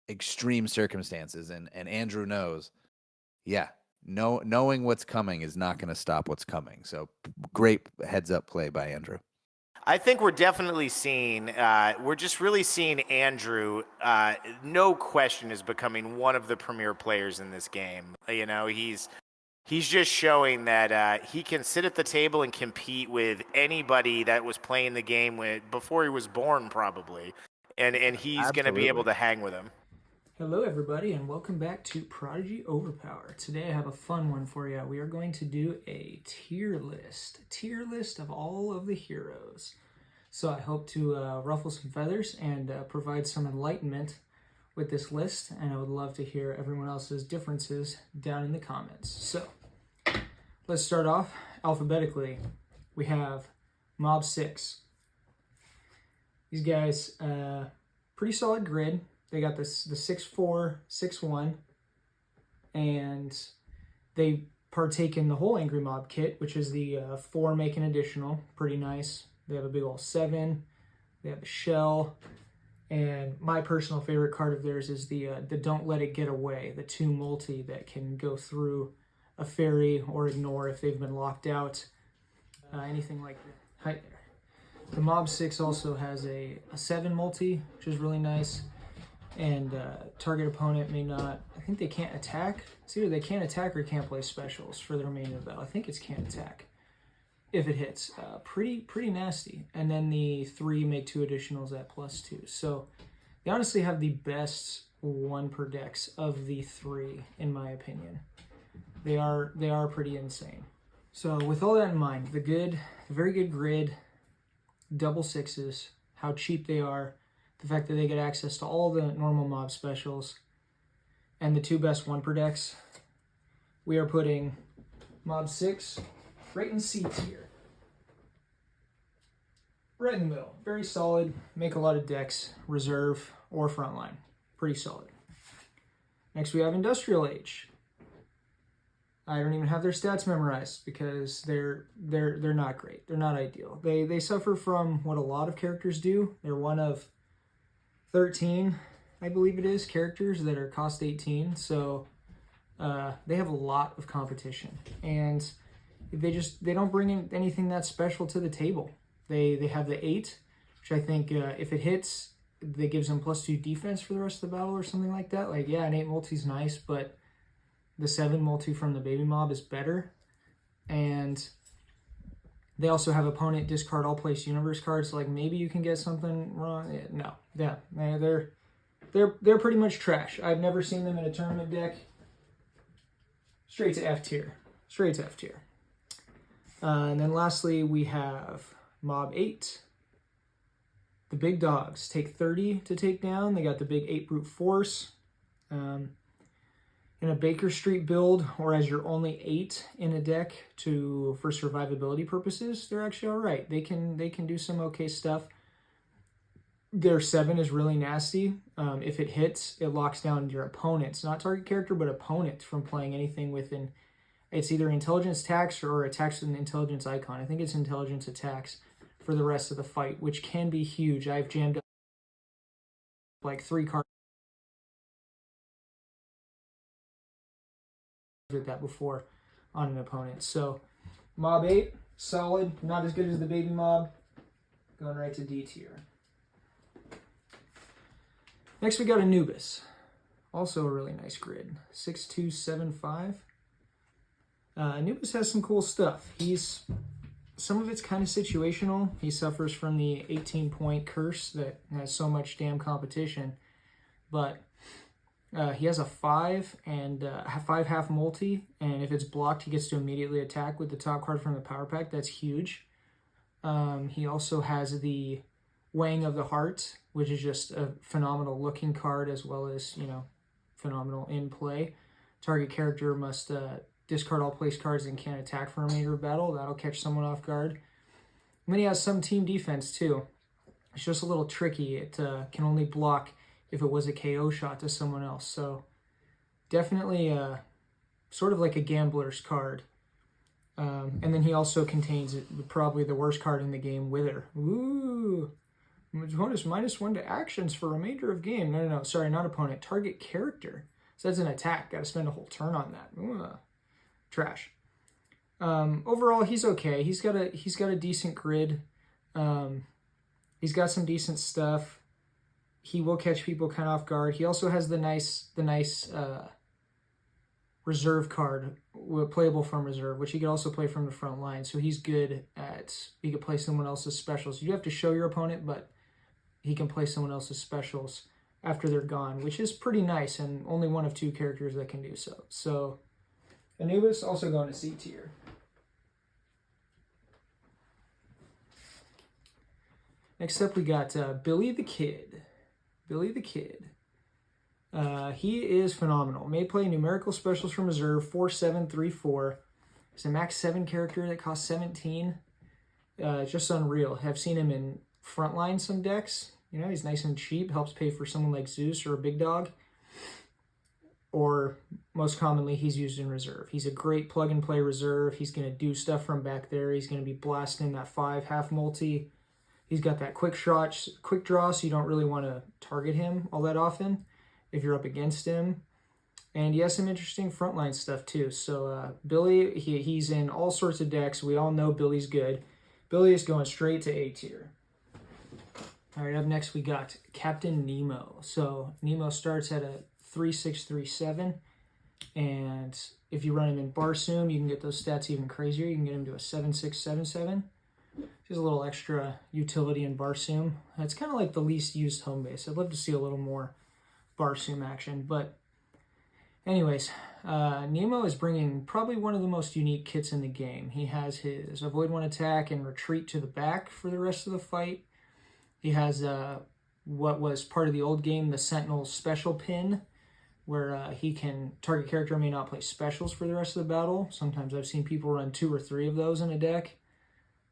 extreme circumstances, and Andrew knows, yeah, knowing what's coming is not going to stop what's coming. So great heads up play by Andrew. I think we're definitely seeing, we're just really seeing Andrew, no question, is becoming one of the premier players in this game. You know, he's just showing that he can sit at the table and compete with anybody that was playing the game before he was born, probably, and he's going to be able Absolutely. to hang with him. Hello, everybody, and welcome back to Prodigy Overpower. Today I have a fun one for you. We are going to do a tier list of all of the heroes. So I hope to ruffle some feathers and provide some enlightenment with this list, and I would love to hear everyone else's differences down in the comments. So let's start off alphabetically. We have Mob 6. These guys, pretty solid grid. They got the 6-4, 6-1, and they partake in the whole Angry Mob kit, which is the 4 make an additional. Pretty nice. They have a big old 7. They have a shell. And my personal favorite card of theirs is the Don't Let It Get Away, the 2 multi that can go through a fairy or ignore if they've been locked out, anything like that. Right there. The Mob 6 also has a 7 multi, which is really nice. And target opponent may not, I think they can't attack. It's either they can't attack or can't play specials for the remainder of the battle. I think it's can't attack if it hits. Pretty nasty. And then the 3 make 2 additionals at +2. So they honestly have the best 1 per decks of the 3, in my opinion. They are pretty insane. So with all that in mind, the very good grid, double 6s, how cheap they are, the fact that they get access to all the normal mob specials, and the 2 best 1 per decks, we are putting Mob 6 right in C tier. Right in the middle. Very solid, make a lot of decks, reserve or frontline. Pretty solid. Next we have Industrial Age. I don't even have their stats memorized because they're not great. They're not ideal. They suffer from what a lot of characters do. They're one of 13, I believe it is, characters that are cost 18. So they have a lot of competition, and they don't bring in anything that special to the table. They have the 8, which I think if it hits, that gives them +2 defense for the rest of the battle or something like that. Like, yeah, an 8 multi is nice, but the 7 multi from the baby mob is better. And they also have opponent discard all place universe cards. So like maybe you can get something wrong. No, yeah, they're pretty much trash. I've never seen them in a tournament deck. Straight to F tier. Straight to F tier. And then lastly, we have Mob 8. The big dogs take 30 to take down. They got the big 8 brute force. In a Baker Street build, or as your only 8 in a deck for survivability purposes, they're actually all right. They can do some okay stuff. Their 7 is really nasty. If it hits, it locks down your opponents, not target character, but opponent, from playing anything within. It's either intelligence attacks or attacks with an intelligence icon. I think it's intelligence attacks for the rest of the fight, which can be huge. I've jammed up like 3 cards with that before on an opponent. So Mob 8, solid, not as good as the baby mob. Going right to D tier. Next we got Anubis. Also a really nice grid. 6-2-7-5. Anubis has some cool stuff. Some of it's kind of situational. He suffers from the 18-point curse that has so much damn competition. But he has a 5 and 5 half multi, and if it's blocked, he gets to immediately attack with the top card from the power pack. That's huge. He also has the Weighing of the Heart, which is just a phenomenal looking card, as well as, phenomenal in play. Target character must discard all place cards and can't attack for a remainder of battle. That'll catch someone off guard. And then he has some team defense too. It's just a little tricky. It can only block if it was a KO shot to someone else. So definitely sort of like a gambler's card. And then he also contains probably the worst card in the game, Wither. Ooh, Opponent's -1 to actions for remainder of game. No. Sorry, not opponent. Target character. So that's an attack. Got to spend a whole turn on that. Ugh. Trash. Overall, he's okay. He's got a decent grid. He's got some decent stuff. He will catch people kind of off guard. He also has the nice reserve card, playable from reserve, which he could also play from the front line. So he's good at, he could play someone else's specials. You have to show your opponent, but he can play someone else's specials after they're gone, which is pretty nice, and only one of 2 characters that can do so. So Anubis also going to C tier. Next up, we got Billy the Kid. Billy the Kid. He is phenomenal. May play numerical specials from reserve, 4/7/3/4. He's a max 7 character that costs 17. Just unreal. I've seen him in frontline some decks. You know, he's nice and cheap, helps pay for someone like Zeus or a big dog. Or most commonly, he's used in reserve. He's a great plug and play reserve. He's going to do stuff from back there. He's going to be blasting that 5 half multi. He's got that quick draw, so you don't really want to target him all that often if you're up against him. And he has some interesting frontline stuff too. So Billy, he's in all sorts of decks. We all know Billy's good. Billy is going straight to A tier. All right, up next we got Captain Nemo. So Nemo starts at a 3/6/3/7, and if you run him in Barsoom, you can get those stats even crazier. You can get him to a 7/6/7/7. Just a little extra utility in Barsoom. It's kind of like the least used home base. I'd love to see a little more Barsoom action, but anyways, Nemo is bringing probably one of the most unique kits in the game. He has his avoid 1 attack and retreat to the back for the rest of the fight. He has what was part of the old game, the Sentinel special pin, where he can target character may not play specials for the rest of the battle. Sometimes I've seen people run 2 or 3 of those in a deck,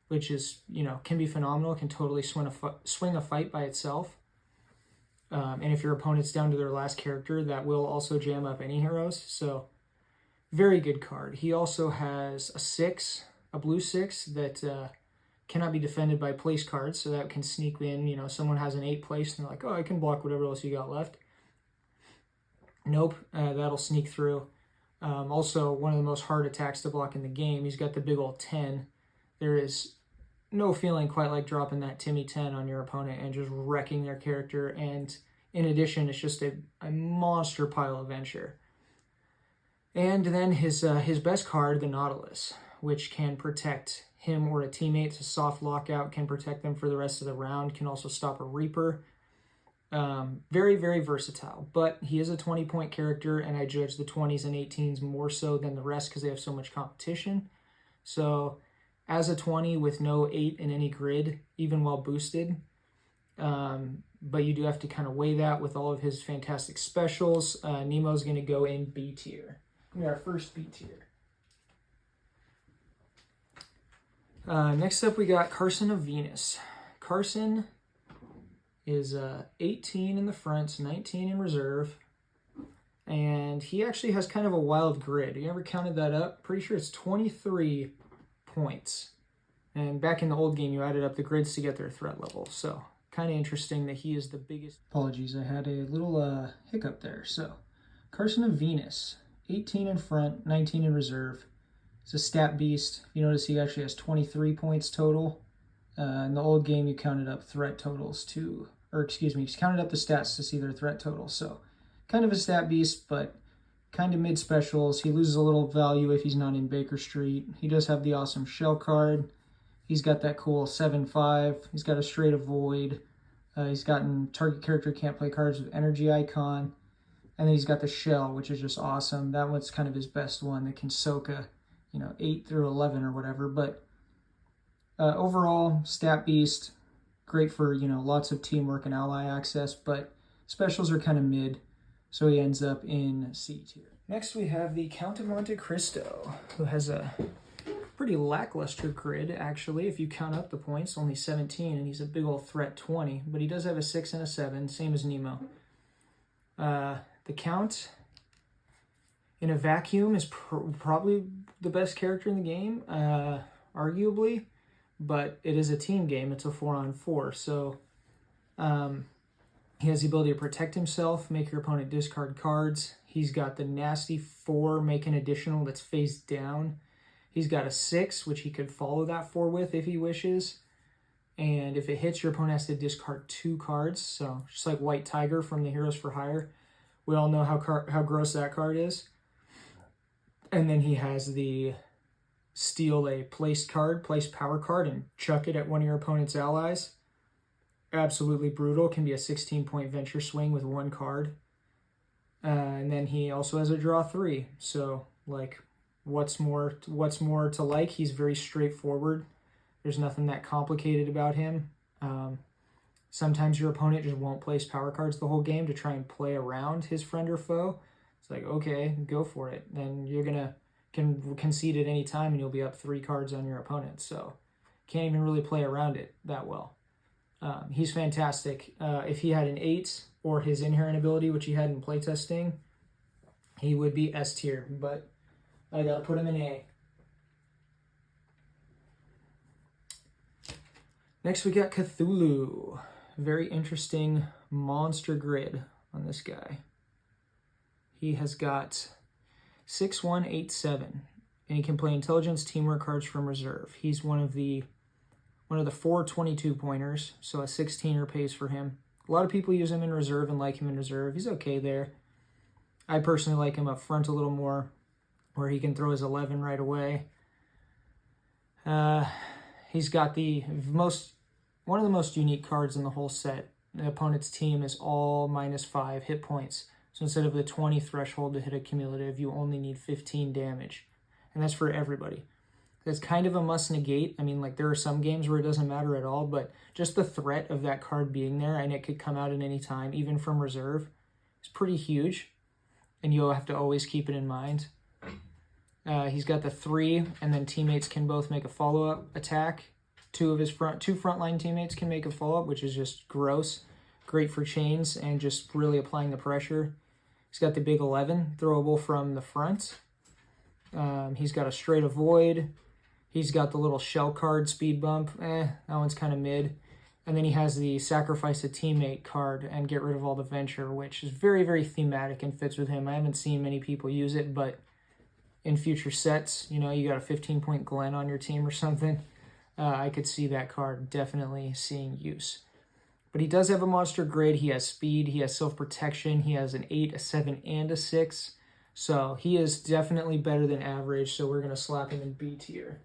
which is, you know, can be phenomenal, can totally swing a fight by itself. And if your opponent's down to their last character, that will also jam up any heroes. So very good card. He also has a blue 6 that cannot be defended by place cards, so that can sneak in. You know, someone has an 8 place, and they're like, oh, I can block whatever else you got left. Nope, that'll sneak through. Also, one of the most hard attacks to block in the game. He's got the big old 10. There is no feeling quite like dropping that Timmy 10 on your opponent and just wrecking their character. And in addition, it's just a monster pile of Venture. And then his best card, the Nautilus, which can protect him or a teammate. It's a soft lockout, can protect them for the rest of the round, can also stop a Reaper. Very, very versatile, but he is a 20-point character, and I judge the 20s and 18s more so than the rest because they have so much competition. So as a 20 with no 8 in any grid, even while boosted, but you do have to kind of weigh that with all of his fantastic specials. Nemo's going to go in B tier. We got our first B tier. Next up, we got Carson of Venus. Carson is 18 in the front, 19 in reserve, and he actually has kind of a wild grid. You ever counted that up? Pretty sure it's 23 points. And back in the old game, you added up the grids to get their threat level. So kind of interesting that he is the biggest. Apologies, I had a little hiccup there. So Carson of Venus, 18 in front, 19 in reserve. It's a stat beast. You notice he actually has 23 points total. In the old game, you counted up threat totals you counted up the stats to see their threat totals. So kind of a stat beast, but kind of mid specials. He loses a little value if he's not in Baker Street. He does have the awesome shell card. He's got that cool 7/5. He's got a straight avoid. He's gotten target character can't play cards with energy icon. And then he's got the shell, which is just awesome. That one's kind of his best one that can soak a 8 through 11 or whatever. But overall, stat beast, great for, lots of teamwork and ally access, but specials are kind of mid, so he ends up in C tier. Next, we have the Count of Monte Cristo, who has a pretty lackluster grid, actually. If you count up the points, only 17, and he's a big old threat 20, but he does have a 6 and a 7, same as Nemo. The Count, in a vacuum, is probably the best character in the game, arguably, but it is a team game. It's a 4-on-4, so He has the ability to protect himself, make your opponent discard cards. He's got the nasty 4, make an additional that's face down. He's got a 6, which he could follow that 4 with if he wishes. And if it hits, your opponent has to discard 2 cards. So just like White Tiger from the Heroes for Hire. We all know how gross that card is. And then he has the steal a placed power card, and chuck it at one of your opponent's allies. Absolutely brutal. Can be a 16-point venture swing with 1 card. And then he also has a draw 3. So, like, what's more to like? He's very straightforward. There's nothing that complicated about him. Sometimes your opponent just won't place power cards the whole game to try and play around his friend or foe. It's like, okay, go for it. Then you're going to concede at any time and you'll be up 3 cards on your opponent. So can't even really play around it that well. He's fantastic. If he had an 8 or his inherent ability, which he had in playtesting, he would be S tier, but I got to put him in A. Next, we got Cthulhu. Very interesting monster grid on this guy. He has got 6-1-8-7, and he can play intelligence, teamwork cards from reserve. He's one of the 4 22-pointers, so a 16er pays for him. A lot of people use him in reserve and like him in reserve. He's okay there. I personally like him up front a little more, where he can throw his 11 right away. He's got one of the most unique cards in the whole set. The opponent's team is all -5 hit points. So instead of the 20 threshold to hit a cumulative, you only need 15 damage. And that's for everybody. That's kind of a must negate. I mean, like, there are some games where it doesn't matter at all, but just the threat of that card being there, and it could come out at any time, even from reserve, is pretty huge. And you'll have to always keep it in mind. He's got the 3, and then teammates can both make a follow-up attack. 2 frontline teammates can make a follow-up, which is just gross. Great for chains and just really applying the pressure. He's got the big 11, throwable from the front. He's got a straight avoid. He's got the little shell card speed bump. That one's kind of mid. And then he has the sacrifice a teammate card and get rid of all the venture, which is very, very thematic and fits with him. I haven't seen many people use it, but in future sets, you got a 15-point Glen on your team or something. I could see that card definitely seeing use. But he does have a monster grade. He has speed. He has self-protection. He has an 8, a 7, and a 6. So he is definitely better than average. So we're going to slap him in B tier.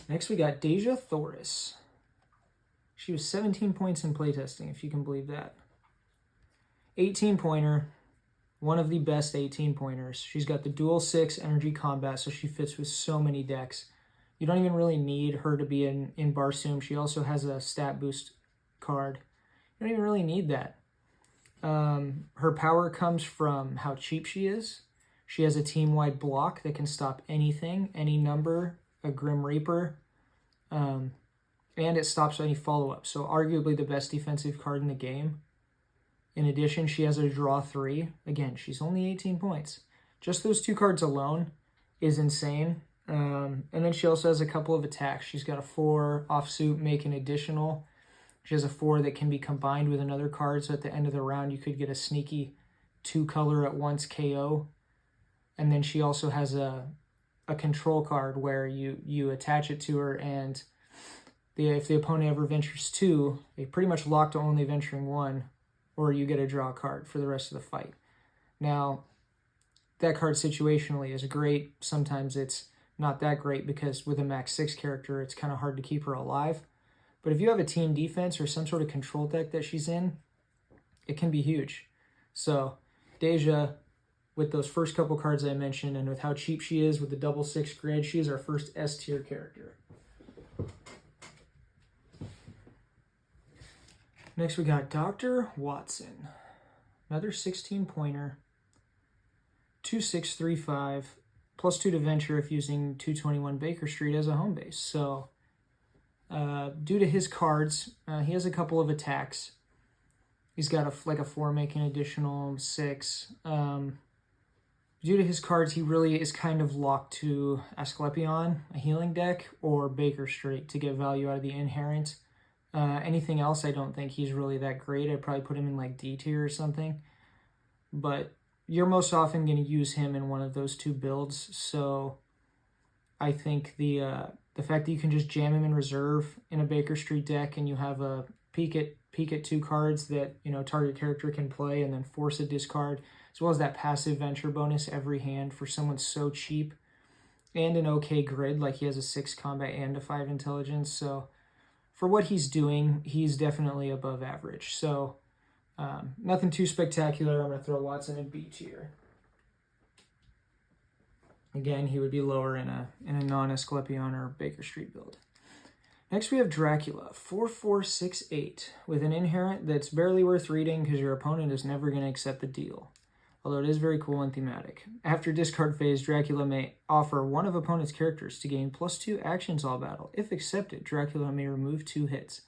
Next, we got Deja Thoris. She was 17 points in playtesting, if you can believe that. 18-pointer. One of the best 18-pointers. She's got the dual 6 energy combat, so she fits with so many decks. You don't even really need her to be in Barsoom. She also has a stat boost card. You don't even really need that. Her power comes from how cheap she is. She has a team-wide block that can stop anything, any number, a Grim Reaper, and it stops any follow-up. So arguably the best defensive card in the game. In addition, she has a draw 3. Again, she's only 18 points. Just those 2 cards alone is insane. And then she also has a couple of attacks. She's got a 4 offsuit, make an additional. She has a 4 that can be combined with another card, so at the end of the round you could get a sneaky 2-color at once KO. And then she also has a control card where you attach it to her, and if the opponent ever ventures 2, they pretty much lock to only venturing 1, or you get a draw card for the rest of the fight. Now, that card situationally is great. Sometimes it's not that great because with a max 6 character, it's kind of hard to keep her alive. But if you have a team defense or some sort of control deck that she's in, it can be huge. So Deja, with those first couple cards I mentioned, and with how cheap she is with the double 6 grid, she is our first S tier character. Next we got Dr. Watson. Another 16-pointer. 2-6-3-5. +2 to venture if using 221 Baker Street as a home base. So due to his cards, he has a couple of attacks. He's got a 4 make an additional 6. due to his cards, he really is kind of locked to Asclepion, a healing deck, or Baker Street to get value out of the inherent. Anything else, I don't think he's really that great. I'd probably put him in like D tier or something. But you're most often going to use him in one of those two builds. So I think the fact that you can just jam him in reserve in a Baker Street deck, and you have a peek at 2 cards that, you know, target character can play, and then force a discard, as well as that passive venture bonus every hand for someone so cheap, and an okay grid, like he has a 6 combat and a 5 intelligence. So for what he's doing, he's definitely above average. So nothing too spectacular. I'm going to throw Watson in B tier. Again, he would be lower in a non-Asclepion or Baker Street build. Next, we have Dracula, 4468, with an inherent that's barely worth reading because your opponent is never going to accept the deal, although it is very cool and thematic. After discard phase, Dracula may offer one of opponent's characters to gain +2 actions all battle. If accepted, Dracula may remove 2 hits.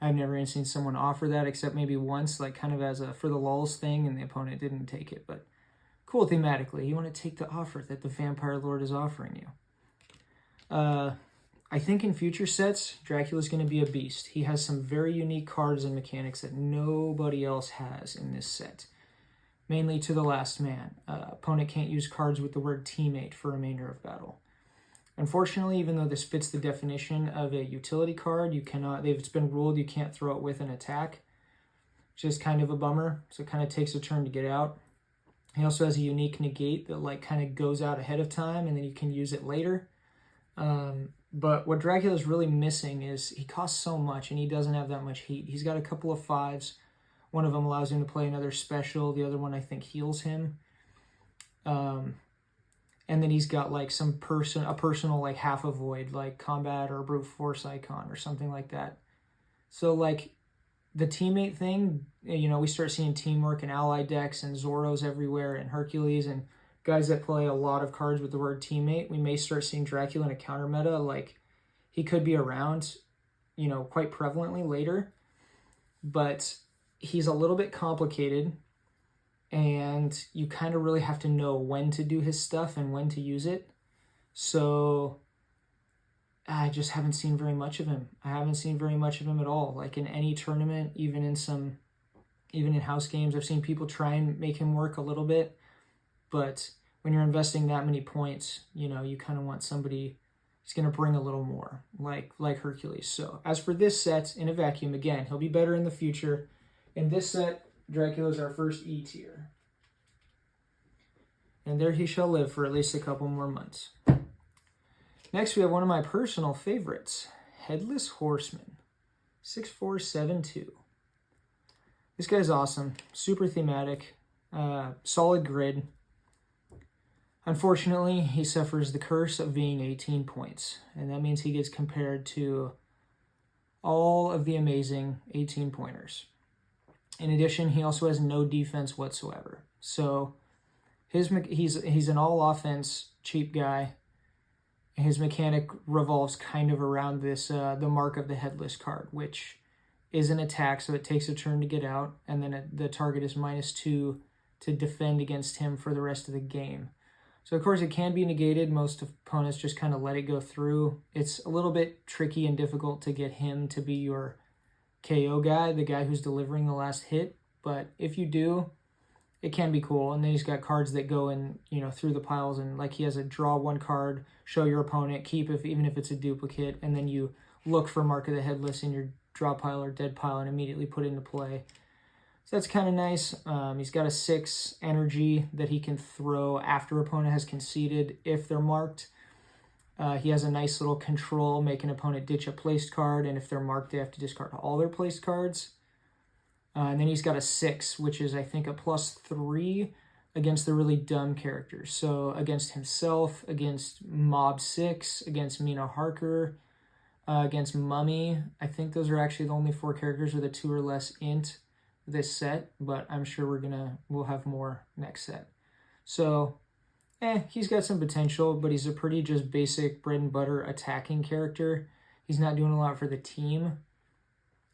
I've never even seen someone offer that except maybe once, like kind of as a for the lulz thing, and the opponent didn't take it, but cool thematically. You want to take the offer that the Vampire Lord is offering you. I think in future sets, Dracula's going to be a beast. He has some very unique cards and mechanics that nobody else has in this set. Mainly to the last man. Opponent can't use cards with the word teammate for remainder of battle. Unfortunately, even though this fits the definition of a utility card, you cannot, it's been ruled you can't throw it with an attack, which is kind of a bummer. So it kind of takes a turn to get out. He also has a unique negate that like kind of goes out ahead of time, and then you can use it later. But what Dracula's really missing is he costs so much, and he doesn't have that much heat. He's got a couple of 5s. One of them allows him to play another special. The other one, I think, heals him. And then he's got like a personal like half a void, like combat or brute force icon or something like that. So like the teammate thing, you know, we start seeing teamwork and ally decks and Zoros everywhere and Hercules and guys that play a lot of cards with the word teammate. We may start seeing Dracula in a counter meta. Like he could be around, you know, quite prevalently later, but he's a little bit complicated, and you kind of really have to know when to do his stuff and when to use it. So I just haven't seen very much of him. I haven't seen very much of him at all. Like in any tournament, even in house games, I've seen people try and make him work a little bit. But when you're investing that many points, you know, you kind of want somebody who's going to bring a little more, like Hercules. So as for this set, in a vacuum, again, he'll be better in the future. In this set, Dracula's our first E tier. And there he shall live for at least a couple more months. Next, we have one of my personal favorites, Headless Horseman, 6472. This guy's awesome, super thematic, solid grid. Unfortunately, he suffers the curse of being 18 points, and that means he gets compared to all of the amazing 18-pointers. In addition, he also has no defense whatsoever. So he's an all-offense cheap guy. His mechanic revolves kind of around this the Mark of the Headless card, which is an attack, so it takes a turn to get out, and then the target is -2 to defend against him for the rest of the game. So, of course, it can be negated. Most opponents just kind of let it go through. It's a little bit tricky and difficult to get him to be your KO guy, the guy who's delivering the last hit. But if you do, it can be cool. And then he's got cards that go in, you know, through the piles. And like he has a draw 1 card, show your opponent, keep even if it's a duplicate. And then you look for Mark of the Headless in your draw pile or dead pile and immediately put it into play. So that's kind of nice. He's got a 6 energy that he can throw after opponent has conceded if they're marked. He has a nice little control, make an opponent ditch a placed card, and if they're marked, they have to discard all their placed cards. And then he's got a 6, which is, I think, a +3 against the really dumb characters. So against himself, against Mob 6, against Mina Harker, against Mummy. I think those are actually the only 4 characters with a 2 or less int this set, but I'm sure we'll have more next set. So, he's got some potential, but he's a pretty just basic bread and butter attacking character. He's not doing a lot for the team,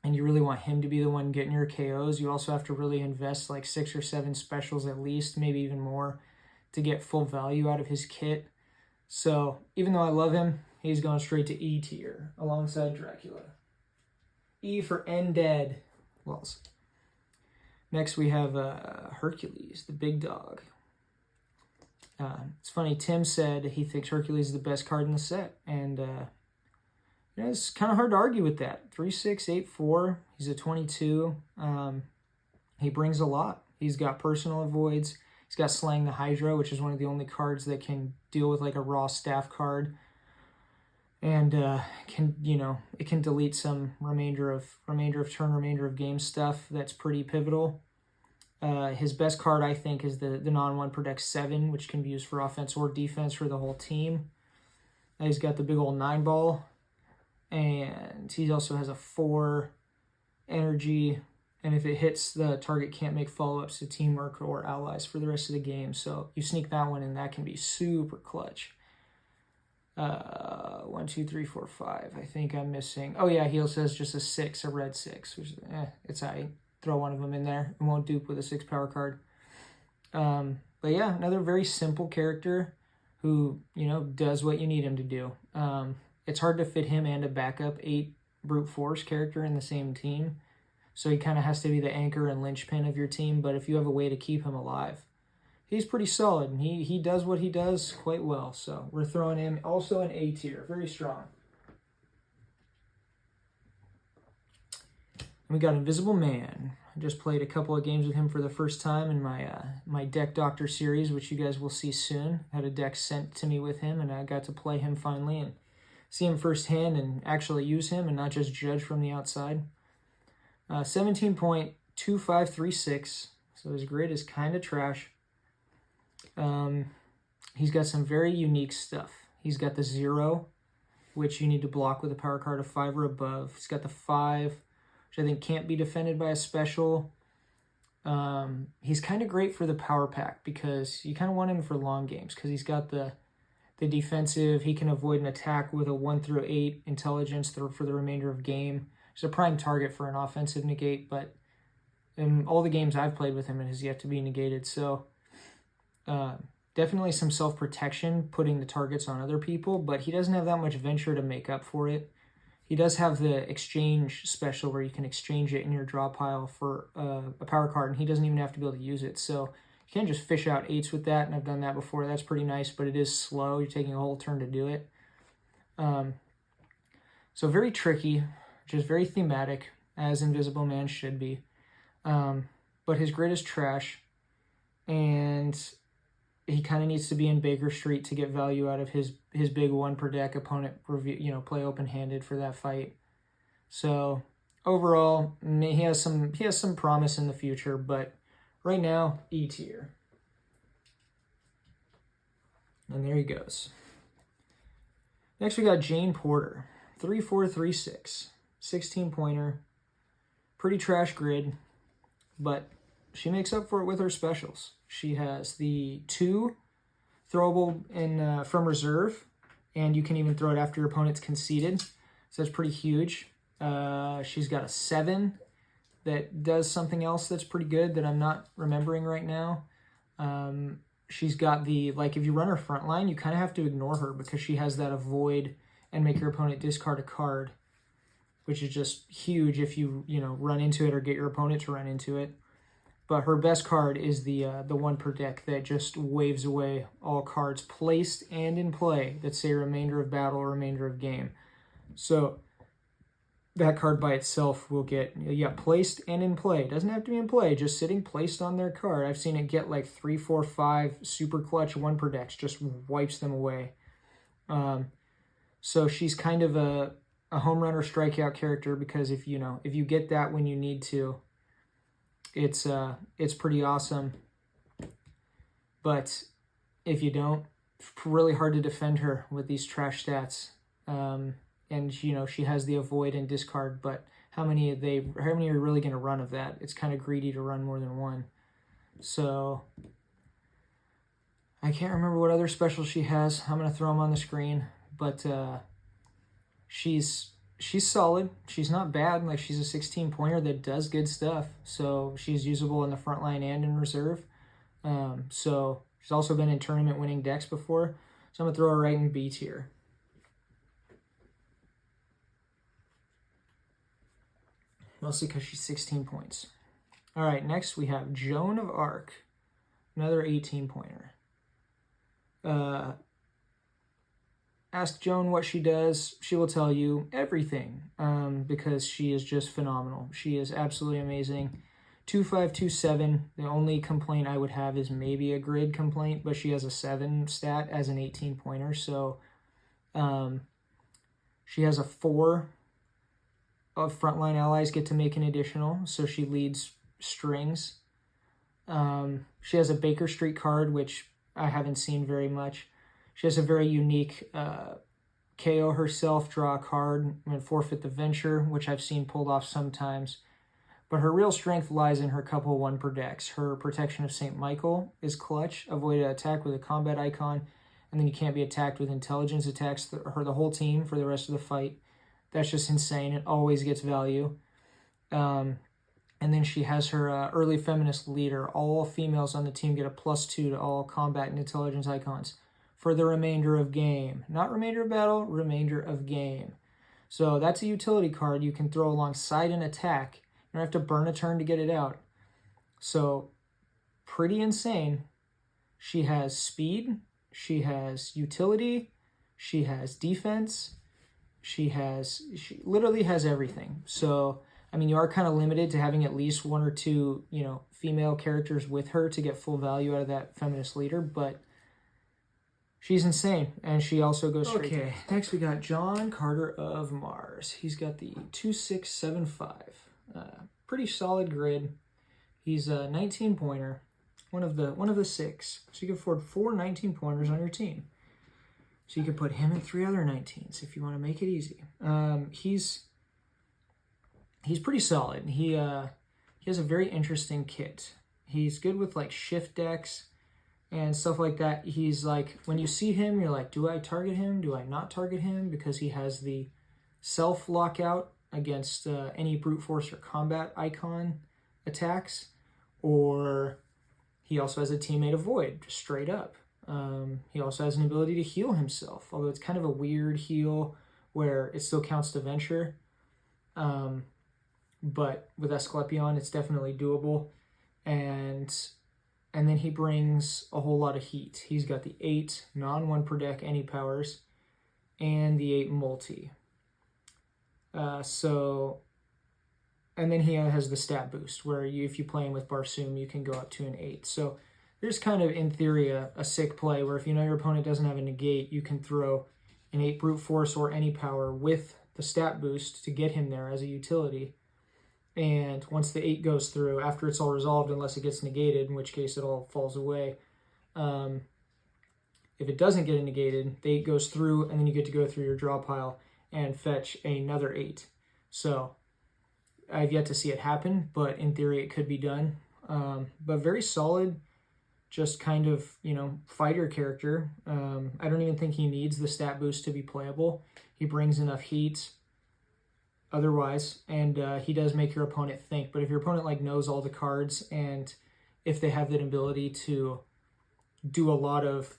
and you really want him to be the one getting your KOs. You also have to really invest like 6 or 7 specials at least, maybe even more, to get full value out of his kit. So even though I love him, he's going straight to E tier alongside Dracula. E for Undead. Lols. Next we have Hercules, the big dog. It's funny, Tim said he thinks Hercules is the best card in the set, and it's kind of hard to argue with that. 3/6, 8/4. He's a 22. He brings a lot. He's got personal avoids. He's got Slaying the Hydra, which is one of the only cards that can deal with like a raw staff card, and it can delete some remainder of turn, remainder of game stuff. That's pretty pivotal. His best card, I think, is the non-1 per deck 7, which can be used for offense or defense for the whole team. He's got the big old 9-ball, and he also has a 4 energy, and if it hits, the target can't make follow-ups to teamwork or allies for the rest of the game. So you sneak that one in, that can be super clutch. 1, 2, 3, 4, 5. I think I'm missing. Oh yeah, he also has just a 6, a red 6, which it's alright. Throw one of them in there. It won't dupe with a 6 power card. But yeah, another very simple character who, does what you need him to do. It's hard to fit him and a backup 8 brute force character in the same team. So he kind of has to be the anchor and linchpin of your team. But if you have a way to keep him alive, he's pretty solid. And he does what he does quite well. So we're throwing him also an A tier. Very strong. We got Invisible Man. I just played a couple of games with him for the first time in my Deck Doctor series, which you guys will see soon. Had a deck sent to me with him, and I got to play him finally and see him firsthand and actually use him and not just judge from the outside. 17.2536, so his grid is kind of trash. He's got some very unique stuff. He's got the 0, which you need to block with a power card of 5 or above. He's got the 5, which I think can't be defended by a special. He's kind of great for the power pack because you kind of want him for long games because he's got the defensive. He can avoid an attack with a 1 through 8 intelligence for the remainder of game. He's a prime target for an offensive negate, but in all the games I've played with him, it has yet to be negated. So definitely some self-protection, putting the targets on other people, but he doesn't have that much venture to make up for it. He does have the exchange special where you can exchange it in your draw pile for a power card, and he doesn't even have to be able to use it. So you can't just fish out 8s with that, and I've done that before. That's pretty nice, but it is slow. You're taking a whole turn to do it. So very tricky, just very thematic, as Invisible Man should be. But his grid is trash, and he kind of needs to be in Baker Street to get value out of his big 1 per deck opponent review, play open-handed for that fight. So overall, he has some promise in the future, but right now, E tier. And there he goes. Next we got Jane Porter, 3/4/3/6, 16-pointer, pretty trash grid, but she makes up for it with her specials. She has the 2 throwable in from reserve, and you can even throw it after your opponent's conceded. So that's pretty huge. She's got a 7 that does something else that's pretty good that I'm not remembering right now. She's got the, if you run her front line, you kind of have to ignore her because she has that avoid and make your opponent discard a card, which is just huge if you, run into it or get your opponent to run into it. But her best card is the 1 per deck that just waves away all cards placed and in play that say remainder of battle or remainder of game. So that card by itself will get, placed and in play. It doesn't have to be in play, just sitting placed on their card. I've seen it get 3, 4, 5 super clutch 1 per decks, just wipes them away. So she's kind of a home run or strikeout character because if you get that when you need to, it's pretty awesome. But if you don't, it's really hard to defend her with these trash stats. And she has the avoid and discard, but how many are you really going to run of that? It's kind of greedy to run more than 1. So I can't remember what other special she has. I'm going to throw them on the screen, but she's solid. She's not bad. She's a 16-pointer that does good stuff. So she's usable in the front line and in reserve. So She's also been in tournament winning decks before, so I'm going to throw her right in B tier. Mostly because she's 16 points. All right, next we have Joan of Arc, another 18-pointer. Ask Joan what she does. She will tell you everything because she is just phenomenal. She is absolutely amazing. 2527. The only complaint I would have is maybe a grid complaint, but she has a 7 stat as an 18-pointer. So she has a 4 of frontline allies get to make an additional. So she leads strings. She has a Baker Street card, which I haven't seen very much. She has a very unique KO herself, draw a card, and forfeit the venture, which I've seen pulled off sometimes. But her real strength lies in her couple 1 per decks. Her Protection of St. Michael is clutch. Avoid an attack with a combat icon, and then you can't be attacked with intelligence attacks. The whole team for the rest of the fight. That's just insane. It always gets value. And then she has her early feminist leader. All females on the team get a +2 to all combat and intelligence icons for the remainder of game. Not remainder of battle, remainder of game. So that's a utility card you can throw alongside an attack. You don't have to burn a turn to get it out. So pretty insane. She has speed, she has utility, she has defense, she literally has everything. So I mean, you are kind of limited to having at least 1 or 2, female characters with her to get full value out of that feminist leader, but she's insane, and she also goes straight. Okay, next we got John Carter of Mars. He's got the 2675. Pretty solid grid. He's a 19-pointer, one of the 6. So you can afford 4 19-pointers on your team. So you can put him and 3 other 19s if you want to make it easy. He's pretty solid. He has a very interesting kit. He's good with like shift decks and stuff like that. He's like, when you see him, you're like, do I target him? Do I not target him? Because he has the self lockout against any brute force or combat icon attacks, or he also has a teammate avoid, just straight up. He also has an ability to heal himself, although it's kind of a weird heal where it still counts to venture. But with Asclepion, it's definitely doable. And then he brings a whole lot of heat. He's got the 8 non-1 per deck any powers and the 8 multi. And then he has the stat boost where if you play him with Barsoom, you can go up to an 8. So there's kind of, in theory, a sick play where if you know your opponent doesn't have a negate, you can throw an 8 brute force or any power with the stat boost to get him there as a utility. And once the 8 goes through, after it's all resolved, unless it gets negated, in which case it all falls away. If it doesn't get negated, the 8 goes through, and then you get to go through your draw pile and fetch another 8. So I've yet to see it happen, but in theory it could be done. But very solid, just kind of, fighter character. I don't even think he needs the stat boost to be playable. He brings enough heat otherwise, and he does make your opponent think. But if your opponent knows all the cards, and if they have that ability to do a lot of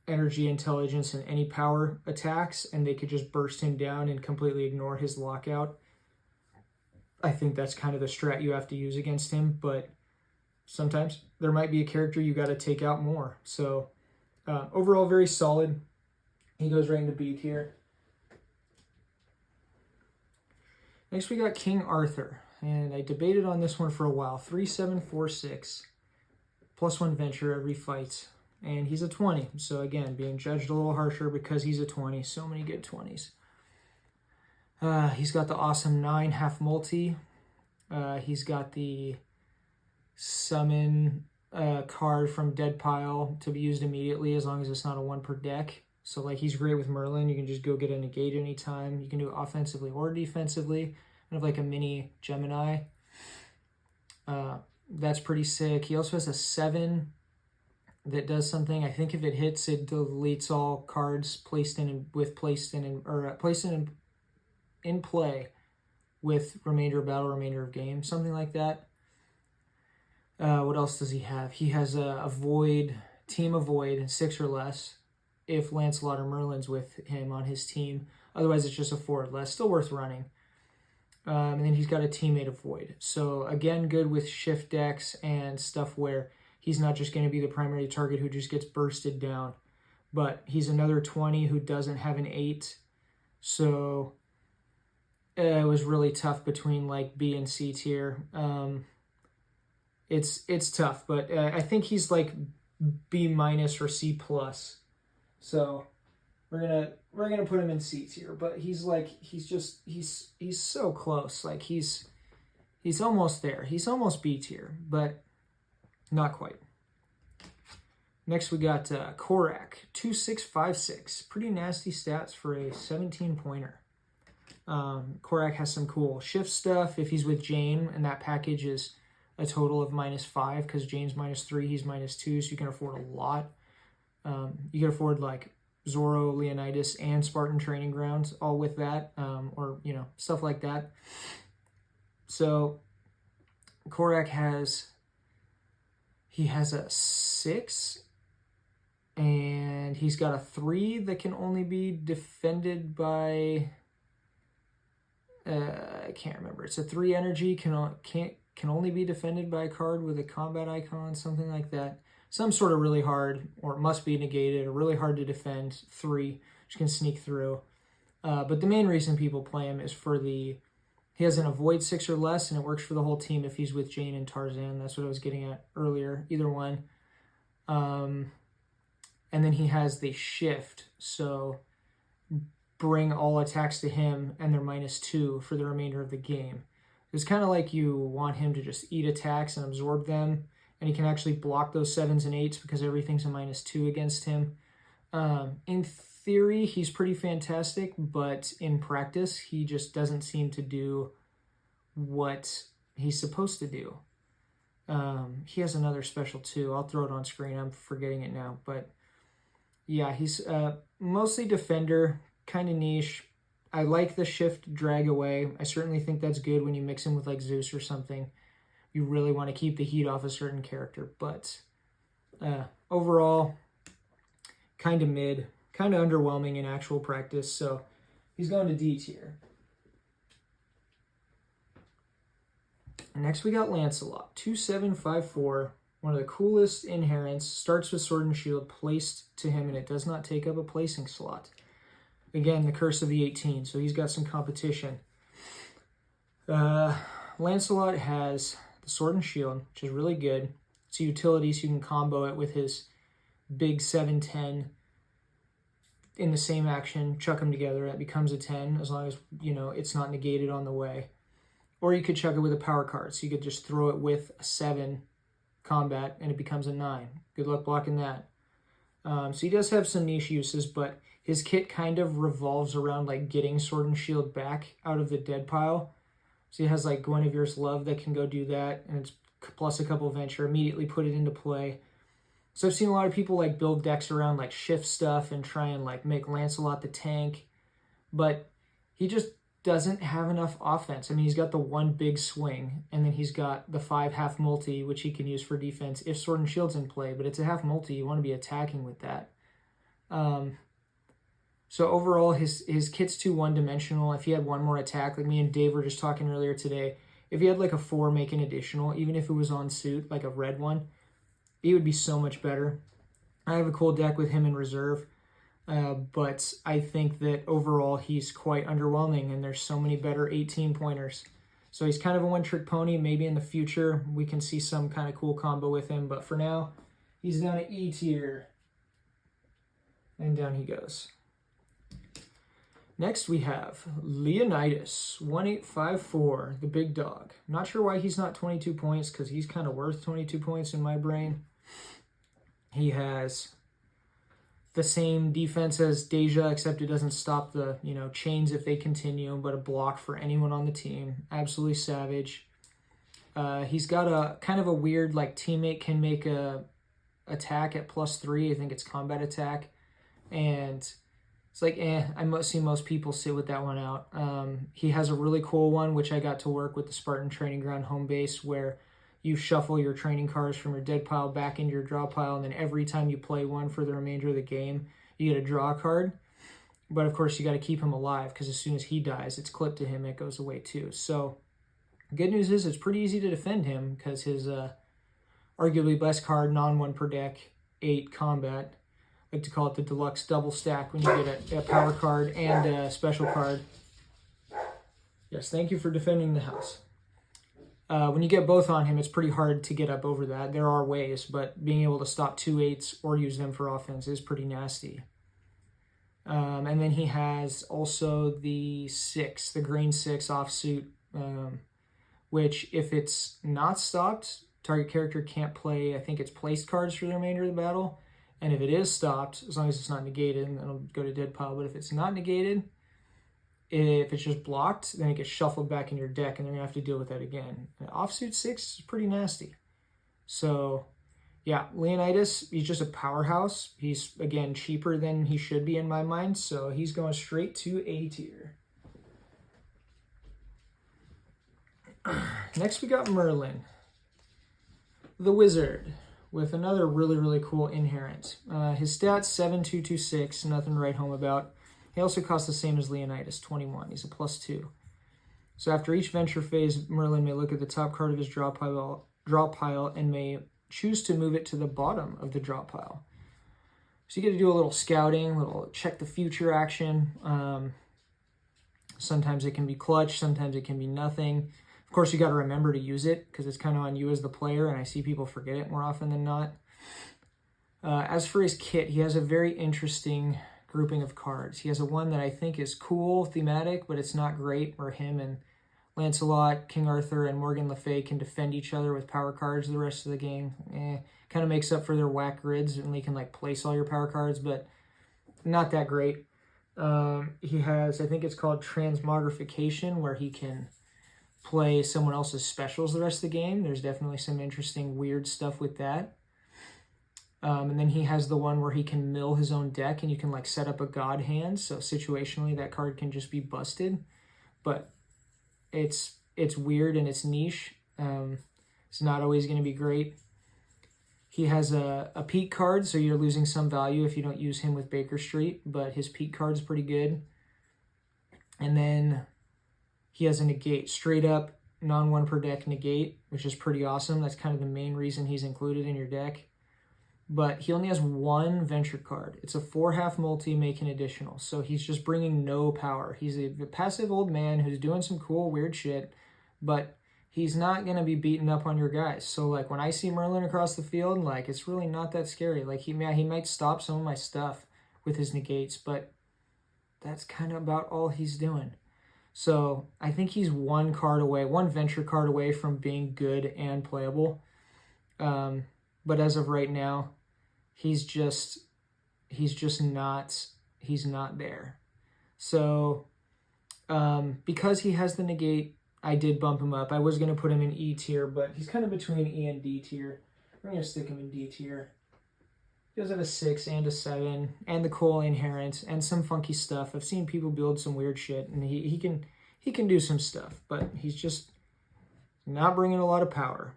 energy, intelligence, and any power attacks, and they could just burst him down and completely ignore his lockout, I think that's kind of the strat you have to use against him. But sometimes there might be a character you got to take out more. So overall, very solid. He goes right into B tier. Next, we got King Arthur, and I debated on this one for a while. 3746, +1 venture every fight, and he's a 20. So again, being judged a little harsher because he's a 20. So many good 20s. He's got the awesome 9 half multi. He's got the summon card from Dead Pile to be used immediately as long as it's not a 1 per deck. So he's great with Merlin. You can just go get a negate anytime. You can do it offensively or defensively. Kind of like a mini Gemini. That's pretty sick. He also has a 7 that does something. I think if it hits, it deletes all cards placed in play with remainder of battle, remainder of game, something like that. What else does he have? He has a void team avoid 6 or less if Lancelot or Merlin's with him on his team. Otherwise, it's just a 4 or less. Still worth running. And then he's got a teammate avoid. So again, good with shift decks and stuff where he's not just going to be the primary target who just gets bursted down. But he's another 20 who doesn't have an 8. So it was really tough between like B and C tier. It's tough, but I think he's like B minus or C plus. So we're gonna put him in C tier. But he's so close. Like he's almost there. He's almost B tier, but not quite. Next we got Korak 2656. Pretty nasty stats for a 17-pointer. Korak has some cool shift stuff if he's with Jane, and that package is a total of -5 because Jane's -3, he's -2, so you can afford a lot. You can afford like Zorro, Leonidas, and Spartan Training Grounds all with that, or stuff like that. So Korak has a 6, and he's got a 3 that can only be defended by I can't remember. It's a 3 energy, can only be defended by a card with a combat icon, something like that. Some sort of really hard, or must be negated, or really hard to defend 3, which can sneak through. But the main reason people play him is for he has an avoid 6 or less, and it works for the whole team if he's with Jane and Tarzan. That's what I was getting at earlier, either one. And then he has the shift, so bring all attacks to him, and they're -2 for the remainder of the game. It's kind of like you want him to just eat attacks and absorb them, and he can actually block those 7s and 8s because everything's a -2 against him. In theory, he's pretty fantastic, but in practice, he just doesn't seem to do what he's supposed to do. He has another special too. I'll throw it on screen. I'm forgetting it now, but yeah, he's mostly defender, kind of niche. I like the shift drag away. I certainly think that's good when you mix him with like Zeus or something. You really want to keep the heat off a certain character, but overall, kind of mid, kind of underwhelming in actual practice, so he's going to D tier. Next we got Lancelot, 2754, one of the coolest inherents, starts with Sword and Shield placed to him, and it does not take up a placing slot. Again, the curse of the 18, so he's got some competition. Lancelot has the Sword and Shield, which is really good. It's a utility, so you can combo it with his big 7-10 in the same action, chuck them together, that becomes a 10, as long as, it's not negated on the way. Or you could chuck it with a power card, so you could just throw it with a 7 combat, and it becomes a 9. Good luck blocking that. So he does have some niche uses, but his kit kind of revolves around like getting Sword and Shield back out of the dead pile. So he has like Guinevere's Love that can go do that, and it's plus a couple venture, immediately put it into play. So I've seen a lot of people like build decks around like shift stuff and try and like make Lancelot the tank, but he just doesn't have enough offense. I mean, he's got the 1 big swing, and then he's got the 5 half multi, which he can use for defense if Sword and Shield's in play, but it's a half multi. You want to be attacking with that. So overall, his kit's too one-dimensional. If he had 1 more attack, like me and Dave were just talking earlier today, if he had like a 4 make an additional, even if it was on suit, like a red one, it would be so much better. I have a cool deck with him in reserve, but I think that overall he's quite underwhelming, and there's so many better 18-pointers. So he's kind of a one-trick pony. Maybe in the future we can see some kind of cool combo with him, but for now, he's down at E tier. And down he goes. Next we have Leonidas, 1854, the big dog. Not sure why he's not 22 points, because he's kind of worth 22 points in my brain. He has the same defense as Deja, except it doesn't stop the chains if they continue, but a block for anyone on the team. Absolutely savage. He's got a kind of a weird like teammate can make a attack at +3. I think it's combat attack, and it's like, I see most people sit with that one out. He has a really cool one, which I got to work with the Spartan Training Ground home base, where you shuffle your training cards from your dead pile back into your draw pile, and then every time you play one for the remainder of the game, you get a draw card. But of course, you got to keep him alive, because as soon as he dies, it's clipped to him, it goes away too. So good news is it's pretty easy to defend him, because his arguably best card, non-1 per deck, 8 combat. I like to call it the deluxe double stack when you get a power card and a special card. Yes, thank you for defending the house. When you get both on him, it's pretty hard to get up over that. There are ways, but being able to stop 2 8s or use them for offense is pretty nasty. And then he has also the 6, the green 6 offsuit, which if it's not stopped, target character can't play, I think it's placed cards for the remainder of the battle. And if it is stopped, as long as it's not negated, then it'll go to dead pile. But if it's not negated, if it's just blocked, then it gets shuffled back in your deck, and you're going to have to deal with that again. And offsuit 6 is pretty nasty. So, yeah, Leonidas, he's just a powerhouse. He's, again, cheaper than he should be in my mind, so he's going straight to A tier. Next, we got Merlin, the Wizard, with another really, really cool inherent. His stats, 7-2-2-6, nothing to write home about. He also costs the same as Leonidas, 21. He's a +2. So after each venture phase, Merlin may look at the top card of his draw pile and may choose to move it to the bottom of the draw pile. So you get to do a little scouting, a little check the future action. Sometimes it can be clutch, sometimes it can be nothing. Of course, you got to remember to use it, because it's kind of on you as the player, and I see people forget it more often than not. As for his kit, he has a very interesting grouping of cards. He has a one that I think is cool, thematic, but it's not great, where him and Lancelot, King Arthur, and Morgan Le Fay can defend each other with power cards the rest of the game. Kind of makes up for their whack grids, and they can like place all your power cards, but not that great. He has, I think it's called Transmogrification, where he can play someone else's specials the rest of the game. There's definitely some interesting weird stuff with that. And then he has the one where he can mill his own deck, and you can like set up a god hand, so situationally that card can just be busted. But it's weird and it's niche. It's not always going to be great. He has a peak card, so you're losing some value if you don't use him with Baker Street, but his peak card's pretty good. And then he has a negate, straight up non-1 per deck negate, which is pretty awesome. That's kind of the main reason he's included in your deck. But he only has 1 venture card. It's a 4/2 multi, make an additional. So he's just bringing no power. He's a passive old man who's doing some cool, weird shit, but he's not going to be beating up on your guys. So, like, when I see Merlin across the field, like, it's really not that scary. Like, he might stop some of my stuff with his negates, but that's kind of about all he's doing. So I think he's 1 venture card away from being good and playable. But as of right now, he's not there. So because he has the negate, I did bump him up. I was going to put him in E tier, but he's kind of between E and D tier. We're going to stick him in D tier. He does have a 6 and a 7, and the cool inherent, and some funky stuff. I've seen people build some weird shit, and he can do some stuff, but he's just not bringing a lot of power.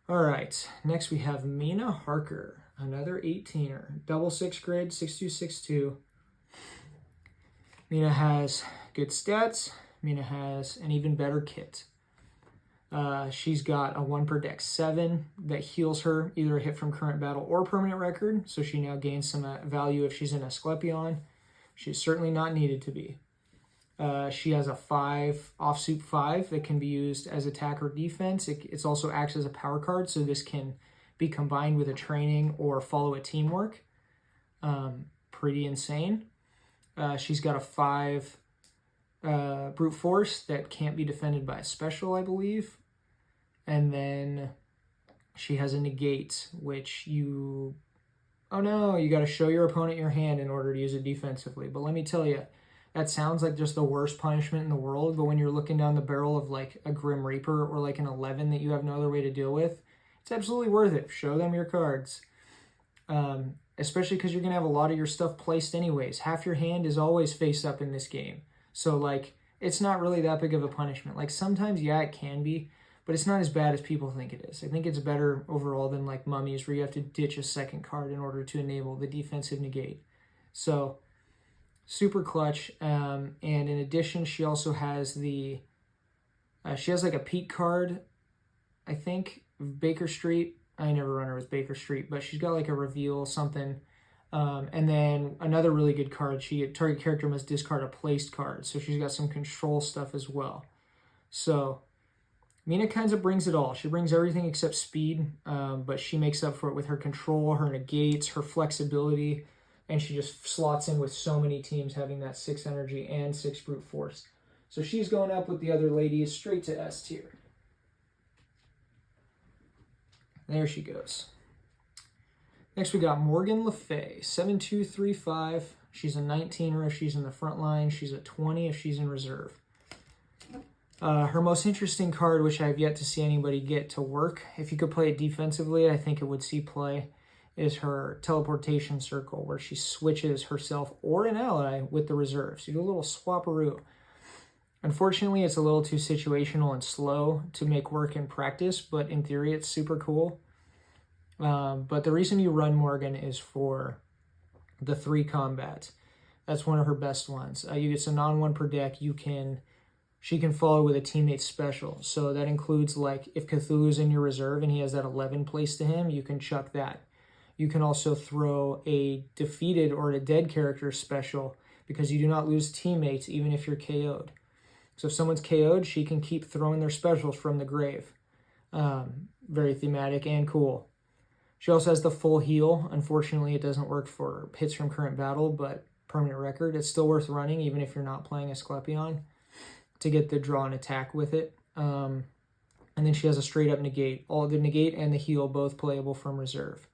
All right, next we have Mina Harker, another 18er, double 6 grid, 6-2-6-2. Mina has good stats. Mina has an even better kit. She's got a 1 per deck 7 that heals her either a hit from current battle or permanent record, so she now gains some value if she's in Asclepion. She's certainly not needed to be. She has a 5 offsuit 5 that can be used as attack or defense. It also acts as a power card, so this can be combined with a training or follow a teamwork. Pretty insane. She's got a 5 brute force that can't be defended by a special, I believe. And then she has a negate, which you got to show your opponent your hand in order to use it defensively. But let me tell you, that sounds like just the worst punishment in the world, but when you're looking down the barrel of like a Grim Reaper or like an 11 that you have no other way to deal with, it's absolutely worth it. Show them your cards. Especially because you're going to have a lot of your stuff placed anyways. Half your hand is always face up in this game. So like, it's not really that big of a punishment. Like sometimes, yeah, it can be, but it's not as bad as people think it is. I think it's better overall than like Mummies, where you have to ditch a second card in order to enable the defensive negate. So super clutch. And in addition, she also has she has like a peak card, I think, Baker Street. I never run her with Baker Street, but she's got like a reveal something. And then another really good card, target character must discard a placed card. So she's got some control stuff as well. So Mina kind of brings it all. She brings everything except speed, but she makes up for it with her control, her negates, her flexibility, and she just slots in with so many teams having that 6 energy and 6 brute force. So she's going up with the other ladies straight to S tier. There she goes. Next we got Morgan Le Fay, 7235. She's a 19er if she's in the front line. She's a 20 if she's in reserve. Her most interesting card, which I've yet to see anybody get to work, if you could play it defensively, I think it would see play, is her teleportation circle, where she switches herself or an ally with the reserve. So you do a little swapperoo. Unfortunately, it's a little too situational and slow to make work in practice, but in theory, it's super cool. But the reason you run Morgan is for the 3 combat. That's one of her best ones. It's a non-1 per deck. She can follow with a teammate special. So that includes, like, if Cthulhu's in your reserve and he has that 11 placed to him, you can chuck that. You can also throw a defeated or a dead character special, because you do not lose teammates even if you're KO'd. So if someone's KO'd, she can keep throwing their specials from the grave. Very thematic and cool. She also has the full heal. Unfortunately, it doesn't work for hits from current battle, but permanent record. It's still worth running, even if you're not playing Asclepion, to get the draw and attack with it. And then she has a straight up negate. All the negate and the heal both playable from reserve.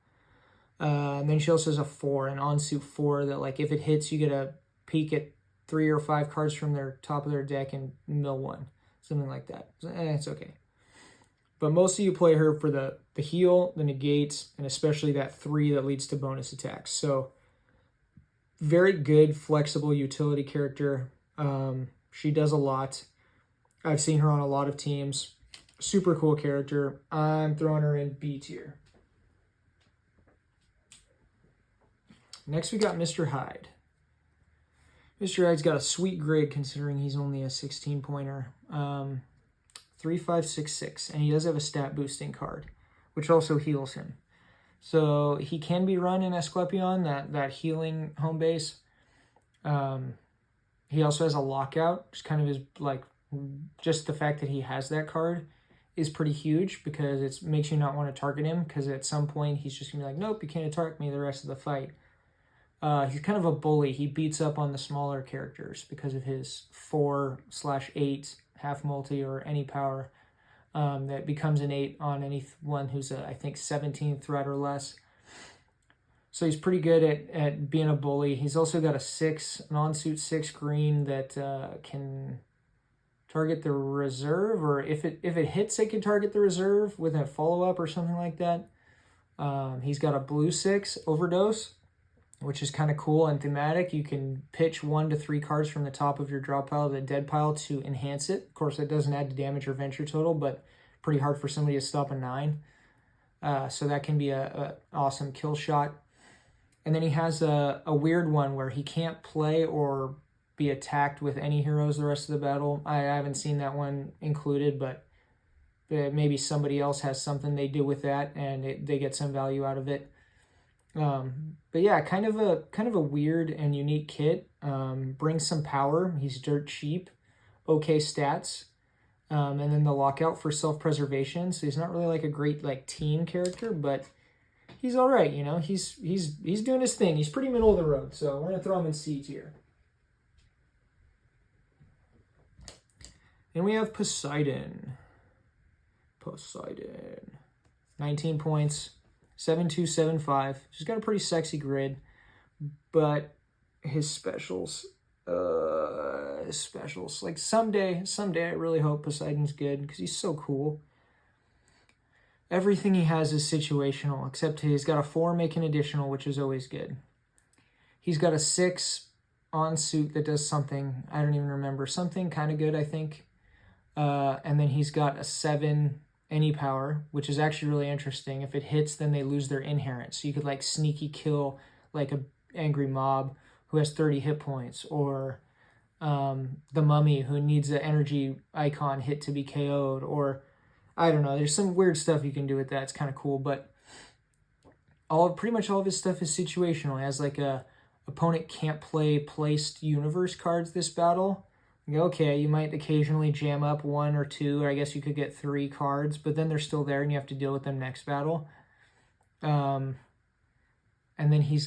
And then she also has a 4, an on-suit 4, that, like, if it hits, you get a peek at 3 or 5 cards from their top of their deck and mill 1. Something like that. It's okay. But mostly you play her for the heal, the negates, and especially that 3 that leads to bonus attacks. So very good, flexible utility character. She does a lot. I've seen her on a lot of teams. Super cool character. I'm throwing her in B tier. Next we got Mr. Hyde. Mr. Hyde's got a sweet grid considering he's only a 16-pointer. 3566, and he does have a stat boosting card, which also heals him. So he can be run in Asclepion, that healing home base. He also has a lockout, which kind of is like, just the fact that he has that card is pretty huge, because it makes you not want to target him, because at some point he's just gonna be like, nope, you can't attack me the rest of the fight. He's kind of a bully. He beats up on the smaller characters because of his 4/8 half multi or any power that becomes an 8 on anyone who's I think 17 threat or less. So he's pretty good at being a bully. He's also got a 6, an on-suit 6 green that can target the reserve, or if it hits, it can target the reserve with a follow-up or something like that. He's got a blue 6 overdose, which is kind of cool and thematic. You can pitch 1 to 3 cards from the top of your draw pile to the dead pile to enhance it. Of course, that doesn't add to damage or venture total, but pretty hard for somebody to stop a 9. So that can be a awesome kill shot. And then he has a weird one where he can't play or be attacked with any heroes the rest of the battle. I haven't seen that one included, but maybe somebody else has something they do with that and they get some value out of it. But yeah, kind of a weird and unique kit. Brings some power. He's dirt cheap, okay stats, and then the lockout for self-preservation. So he's not really like a great like team character, but he's all right. You know, he's doing his thing. He's pretty middle of the road. So we're gonna throw him in C tier. And we have Poseidon. 19 points. 7275. She's got a pretty sexy grid, but his specials, like someday I really hope Poseidon's good, because he's so cool. Everything he has is situational, except he's got a 4 making additional, which is always good. He's got a 6 on suit that does something, I don't even remember, something kind of good, I think. And then he's got a 7 any power, which is actually really interesting. If it hits, then they lose their inherent. So you could like sneaky kill like a angry mob who has 30 hit points, or the mummy who needs an energy icon hit to be KO'd, or I don't know. There's some weird stuff you can do with that. It's kind of cool, but pretty much all of his stuff is situational. He has like a opponent can't play placed universe cards this battle. Okay, you might occasionally jam up 1 or 2, or I guess you could get 3 cards, but then they're still there and you have to deal with them next battle. And then he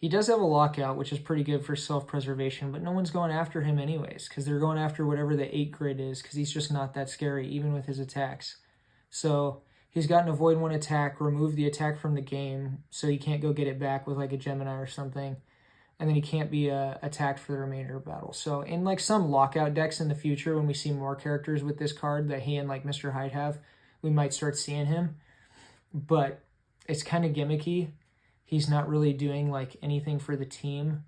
does have a lockout, which is pretty good for self-preservation, but no one's going after him anyways, because they're going after whatever the 8 grid is, because he's just not that scary, even with his attacks. So he's got an avoid 1 attack, remove the attack from the game, so he can't go get it back with like a Gemini or something. And then he can't be attacked for the remainder of battle. So in like some lockout decks in the future, when we see more characters with this card that he and like Mr. Hyde have, we might start seeing him. But it's kind of gimmicky. He's not really doing like anything for the team.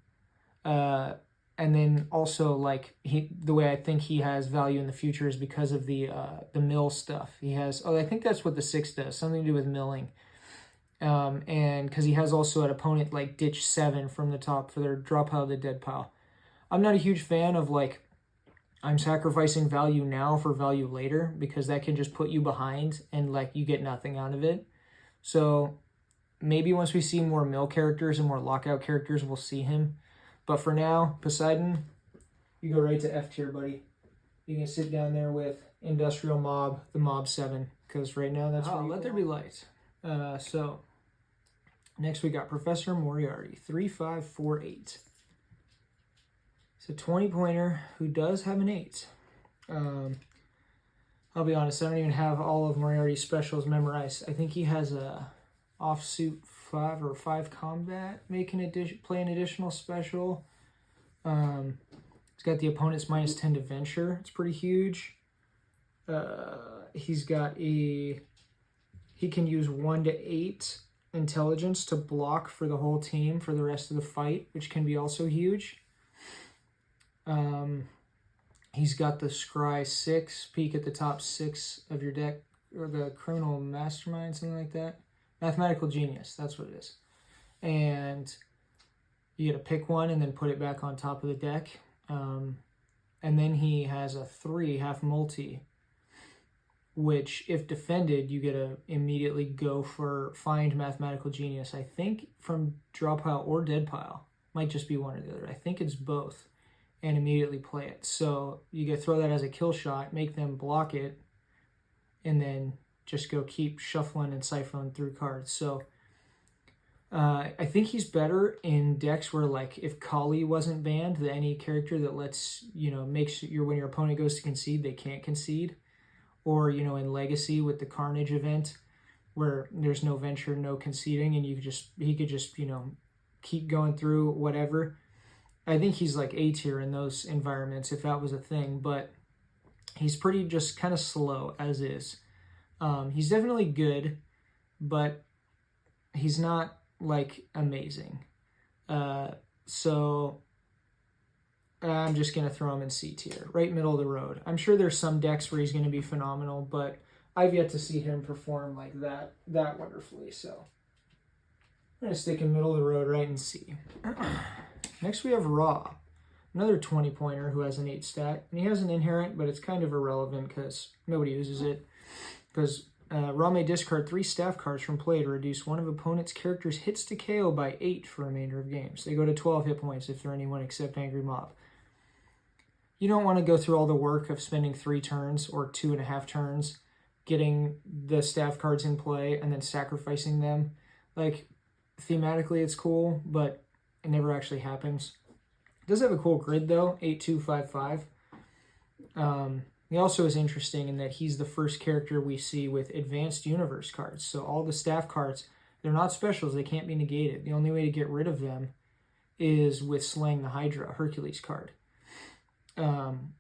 And then also like the way I think he has value in the future is because of the mill stuff. He has, I think that's what the 6 does, something to do with milling. And because he has also an opponent like ditch 7 from the top for their draw pile to dead pile. I'm not a huge fan of like, I'm sacrificing value now for value later, because that can just put you behind and like you get nothing out of it. So maybe once we see more mill characters and more lockout characters, we'll see him. But for now, Poseidon, you go right to F tier, buddy. You can sit down there with Industrial Mob, the Mob 7, because right now that's what Let There Be Light. So next we got Professor Moriarty, 3548. It's a 20-pointer who does have an 8. I'll be honest, I don't even have all of Moriarty's specials memorized. I think he has a offsuit 5 or 5 combat, play an additional special. He's got the opponent's -10 to venture. It's pretty huge. He's got he can use 1 to 8 intelligence to block for the whole team for the rest of the fight, which can be also huge. He's got the Scry 6, peek at the top 6 of your deck, or the Criminal Mastermind, something like that. Mathematical Genius, that's what it is. And you get to pick one and then put it back on top of the deck. And then he has a 3 half multi, which if defended, you get to immediately go for find Mathematical Genius. I think from draw pile or dead pile. Might just be one or the other. I think it's both. And immediately play it. So you get to throw that as a kill shot, make them block it, and then just go keep shuffling and siphoning through cards. So I think he's better in decks where, like, if Kali wasn't banned, that any character that lets, makes when your opponent goes to concede, they can't concede. Or, in Legacy with the Carnage event, where there's no venture, no conceding, and he could just, keep going through whatever. I think he's like A tier in those environments, if that was a thing, but he's pretty just kind of slow as is. He's definitely good, but he's not like amazing. So I'm just going to throw him in C tier, right middle of the road. I'm sure there's some decks where he's going to be phenomenal, but I've yet to see him perform like that wonderfully. So I'm going to stick in middle of the road right in C. Next we have Raw, another 20-pointer who has an 8 stat, and he has an inherent, but it's kind of irrelevant because nobody uses it. Because Raw may discard 3 staff cards from play to reduce one of opponent's character's hits to KO by 8 for remainder of games. They go to 12 hit points if they're anyone except Angry Mob. You don't want to go through all the work of spending 3 turns or 2.5 turns getting the staff cards in play and then sacrificing them. Like, thematically it's cool, but it never actually happens. It does have a cool grid though, 8255. He also is interesting in that he's the first character we see with advanced universe cards. So all the staff cards, they're not specials, they can't be negated. The only way to get rid of them is with slaying the Hydra, Hercules card.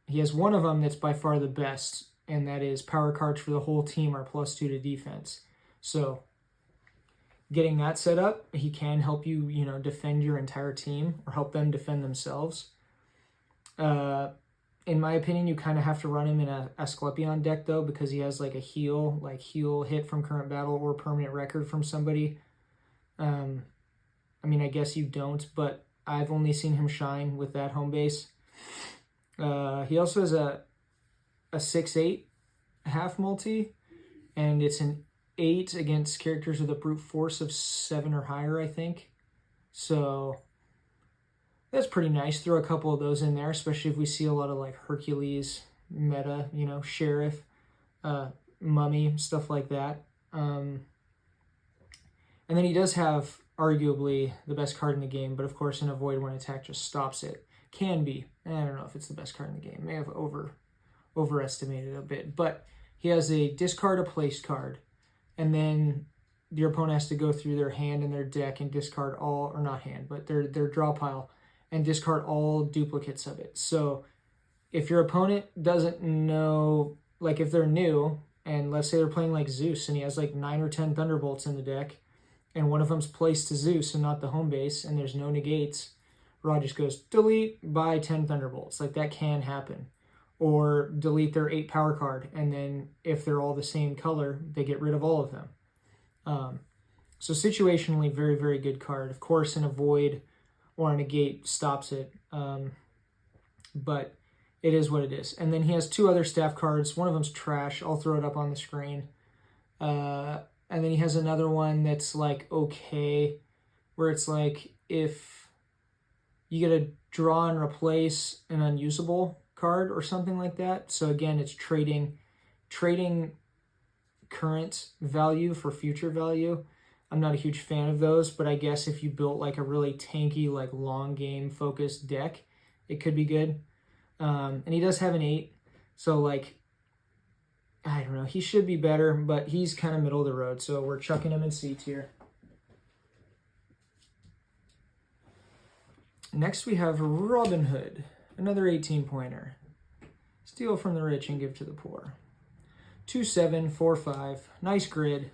He has one of them that's by far the best, and that is power cards for the whole team are +2 to defense. So getting that set up, he can help you, defend your entire team or help them defend themselves. in my opinion, you kind of have to run him in a Asclepion deck, though, because he has like a heal hit from current battle or permanent record from somebody. I mean, I guess you don't, but I've only seen him shine with that home base. He also has a 6/8 half multi, and it's an 8 against characters with a brute force of 7 or higher, I think. So that's pretty nice. Throw a couple of those in there, especially if we see a lot of like Hercules meta, Sheriff, Mummy, stuff like that. And then he does have arguably the best card in the game, but of course an avoid when attack just stops it. Can be. I don't know if it's the best card in the game. May have overestimated a bit, but he has a discard a place card, and then your opponent has to go through their hand and their deck and discard all, or not hand, but their draw pile, and discard all duplicates of it. So if your opponent doesn't know, like if they're new, and let's say they're playing like Zeus and he has like 9 or 10 Thunderbolts in the deck, and one of them's placed to Zeus and not the home base, and there's no negates, Rod just goes, delete, buy 10 Thunderbolts. Like that can happen. Or delete their 8 power card, and then if they're all the same color, they get rid of all of them. So situationally, very, very good card. Of course, an avoid or a negate stops it, but it is what it is. And then he has 2 other staff cards. One of them's trash. I'll throw it up on the screen. And then he has another one that's like okay, where it's like if you get a draw and replace an unusable card or something like that. So again, it's trading current value for future value. I'm not a huge fan of those, but I guess if you built like a really tanky, like long game focused deck, it could be good. And he does have an 8, so like I don't know, he should be better, but he's kind of middle of the road, so we're chucking him in C tier. Next we have Robin Hood, another 18-pointer. Steal from the rich and give to the poor. 2/7, 4/5, nice grid,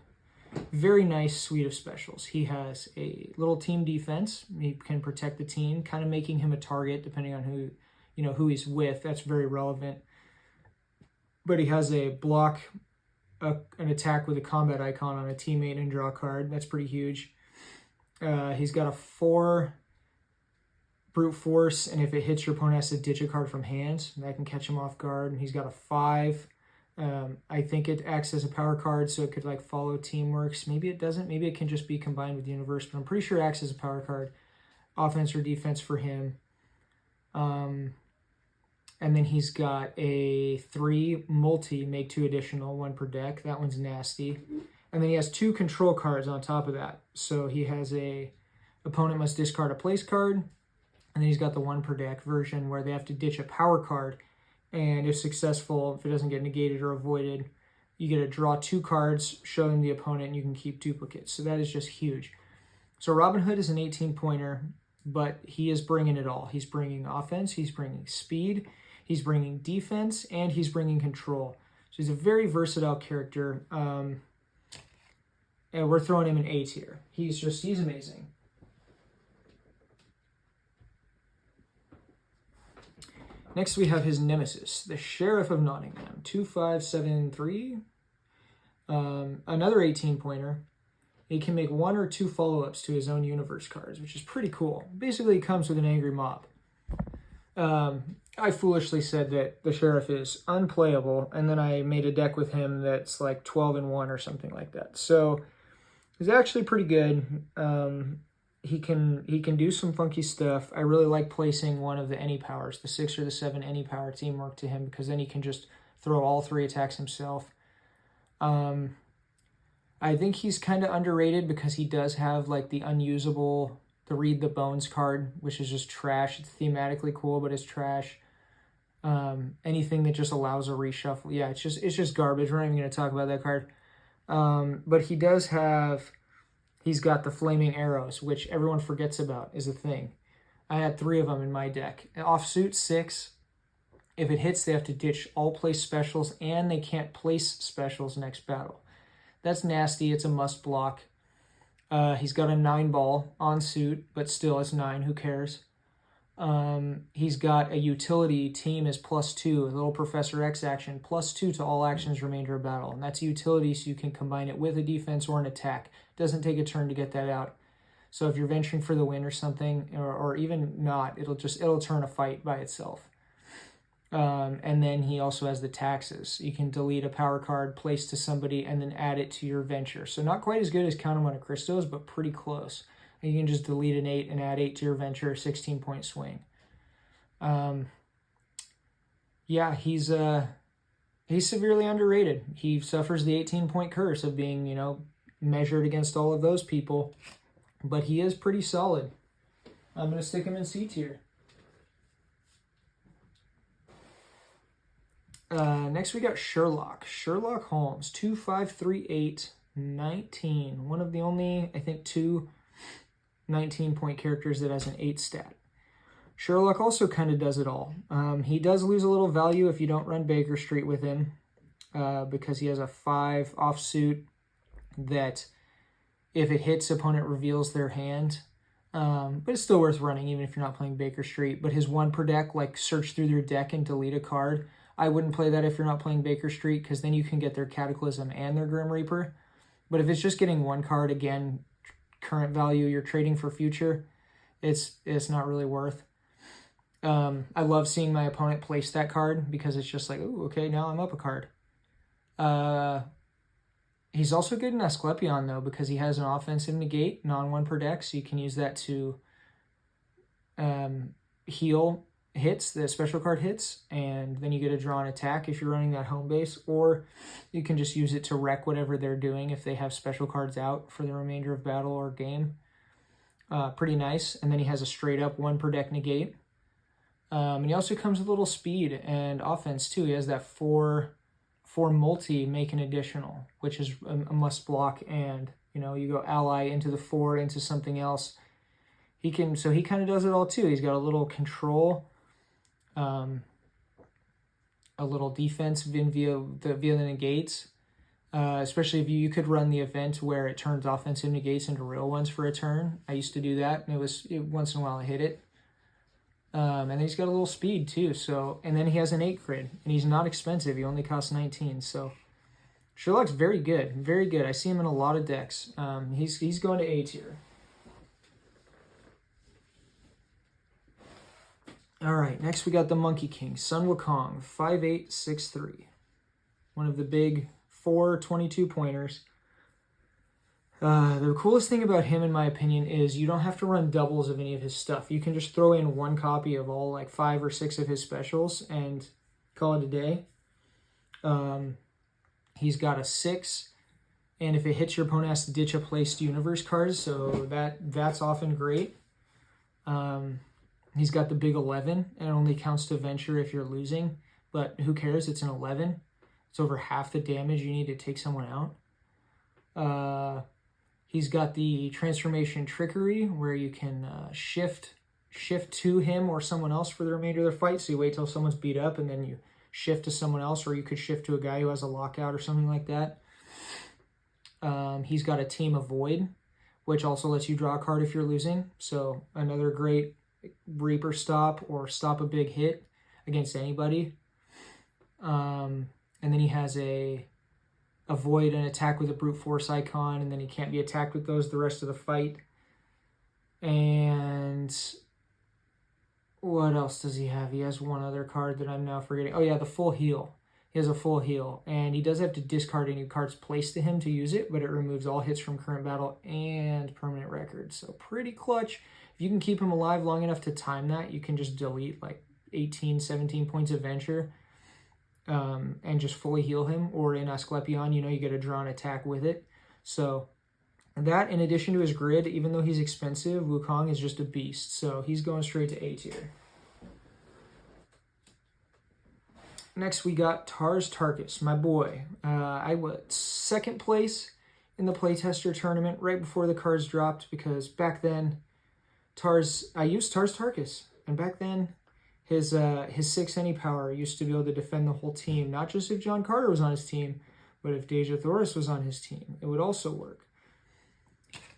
very nice suite of specials. He has a little team defense. He can protect the team, kind of making him a target depending on who he's with. That's very relevant. But he has a block, an attack with a combat icon on a teammate and draw card. That's pretty huge. He's got a 4 brute force, and if it hits, your opponent has to ditch a card from hand. That can catch him off guard. And he's got a 5. I think it acts as a power card, so it could like follow Teamworks. Maybe it doesn't. Maybe it can just be combined with Universe, but I'm pretty sure it acts as a power card. Offense or defense for him. And then he's got a 3 multi, make 2 additional, 1 per deck. That one's nasty. And then he has 2 control cards on top of that. So he has a opponent must discard a place card. And then he's got the 1 per deck version where they have to ditch a power card. And if successful, if it doesn't get negated or avoided, you get to draw 2 cards, show them the opponent, and you can keep duplicates. So that is just huge. So Robin Hood is an 18-pointer, but he is bringing it all. He's bringing offense, he's bringing speed, he's bringing defense, and he's bringing control. So he's a very versatile character. And we're throwing him in A tier. He's amazing. Next, we have his nemesis, the Sheriff of Nottingham, 2573. Another 18-pointer. He can make 1 or 2 follow-ups to his own universe cards, which is pretty cool. Basically, he comes with an angry mob. I foolishly said that the Sheriff is unplayable, and then I made a deck with him that's like 12-1 or something like that. So he's actually pretty good. He can do some funky stuff. I really like placing one of the any powers, the 6 or the 7 any power teamwork to him, because then he can just throw all 3 attacks himself. I think he's kind of underrated because he does have like the unusable, the Read the Bones card, which is just trash. It's thematically cool, but it's trash. Anything that just allows a reshuffle. Yeah, it's just garbage. We're not even going to talk about that card. But he does have... He's got the Flaming Arrows, which everyone forgets about is a thing. I had 3 of them in my deck. Offsuit, 6. If it hits, they have to ditch all place specials, and they can't place specials next battle. That's nasty. It's a must block. He's got a 9 ball on suit, but still it's 9. Who cares? He's got a utility team is +2, a little Professor X action, +2 to all actions remainder of battle. And that's a utility, so you can combine it with a defense or an attack. Doesn't take a turn to get that out. So if you're venturing for the win or something, or even not, it'll turn a fight by itself. And then he also has the taxes. You can delete a power card, place to somebody, and then add it to your venture. So not quite as good as Count 'em Monte Cristos, but pretty close. And you can just delete an 8 and add 8 to your venture, 16-point swing. Yeah, he's severely underrated. He suffers the 18-point curse of being, measured against all of those people. But he is pretty solid. I'm going to stick him in C tier. Next we got Sherlock. Sherlock Holmes, 2538, 19. One of the only, I think, 2 19-point characters that has an 8 stat. Sherlock also kind of does it all. He does lose a little value if you don't run Baker Street with him, because he has a 5 offsuit that, if it hits, opponent reveals their hand. But it's still worth running even if you're not playing Baker Street. But his 1 per deck, like search through their deck and delete a card, I wouldn't play that if you're not playing Baker Street, because then you can get their Cataclysm and their Grim Reaper. But if it's just getting 1 card, again, current value, you're trading for future, it's not really worth. I love seeing my opponent place that card, because it's just like, ooh, okay, now I'm up a card. He's also good in Asclepion, though, because he has an offensive negate, non-1 per deck, so you can use that to heal hits, the special card hits, and then you get a draw and attack if you're running that home base, or you can just use it to wreck whatever they're doing if they have special cards out for the remainder of battle or game. Pretty nice. And then he has a straight up 1 per deck negate. And he also comes with a little speed and offense too. He has that 4 multi make an additional, which is a must block, and you go ally into the 4 into something else. He kind of does it all too. He's got a little control, a little defense via the negates, especially if you could run the event where it turns offensive negates into real ones for a turn. I used to do that, and once in a while I hit it. And then he's got a little speed too. So, and then he has an 8 grid, and he's not expensive. He only costs 19. So Sherlock's very good, very good. I see him in a lot of decks. He's going to A tier. All right, next we got the Monkey King, Sun Wukong, 5863. One of the big 4 22-pointers. The coolest thing about him, in my opinion, is you don't have to run doubles of any of his stuff. You can just throw in 1 copy of all 5 or 6 of his specials and call it a day. He's got a 6, and if it hits, your opponent has to ditch a placed universe card, so that's often great. He's got the big 11, and it only counts to venture if you're losing, but who cares? It's an 11. It's over half the damage you need to take someone out. He's got the transformation trickery, where you can shift to him or someone else for the remainder of the fight. So you wait till someone's beat up and then you shift to someone else, or you could shift to a guy who has a lockout or something like that. He's got a team avoid, which also lets you draw a card if you're losing. So another great Reaper stop or stop a big hit against anybody. And then he has a avoid an attack with a brute force icon, and then he can't be attacked with those the rest of the fight. And what else does he have? He has one other card that I'm now forgetting. Oh yeah, the full heal. He has a full heal, and he does have to discard any cards placed to him to use it, but it removes all hits from current battle and permanent records. So pretty clutch. If you can keep him alive long enough to time that, you can just delete 18, 17 points of venture, and just fully heal him. Or in Asclepion, you get a draw and attack with it. So that, in addition to his grid, even though he's expensive, Wukong is just a beast. So he's going straight to A tier. Next, we got Tars Tarkus, my boy. I was 2nd place in the playtester tournament right before the cards dropped, because back then, I used Tars Tarkus, and back then, his 6 any power used to be able to defend the whole team, not just if John Carter was on his team, but if Deja Thoris was on his team, it would also work.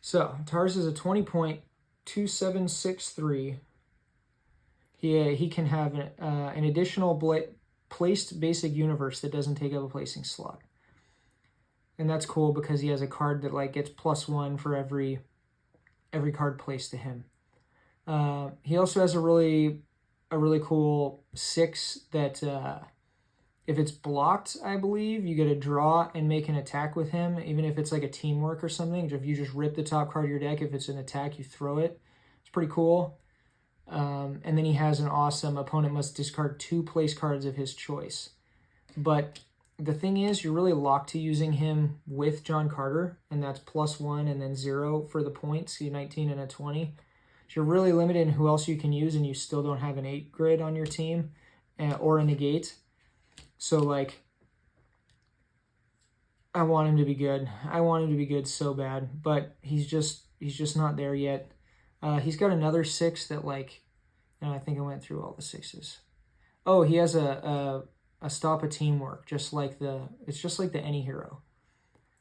So Tars is a 20-point 2763 he can have an additional placed basic universe that doesn't take up a placing slot. And that's cool because he has a card that like gets +1 for every card placed to him. He also has a really cool 6 that if it's blocked, I believe, you get a draw and make an attack with him, even if it's like a teamwork or something. If you just rip the top card of your deck, if it's an attack, you throw it. It's pretty cool. And then he has an awesome opponent must discard 2 place cards of his choice. But the thing is, you're really locked to using him with John Carter, and that's +1 and then 0 for the points, a 19 and a 20. So you're really limited in who else you can use, and you still don't have an 8 grid on your team or a negate. So, like, I want him to be good. I want him to be good so bad, but he's just not there yet. He's got another 6 that, like, and I think I went through all the 6s. Oh, he has a stop a teamwork, just like the any hero.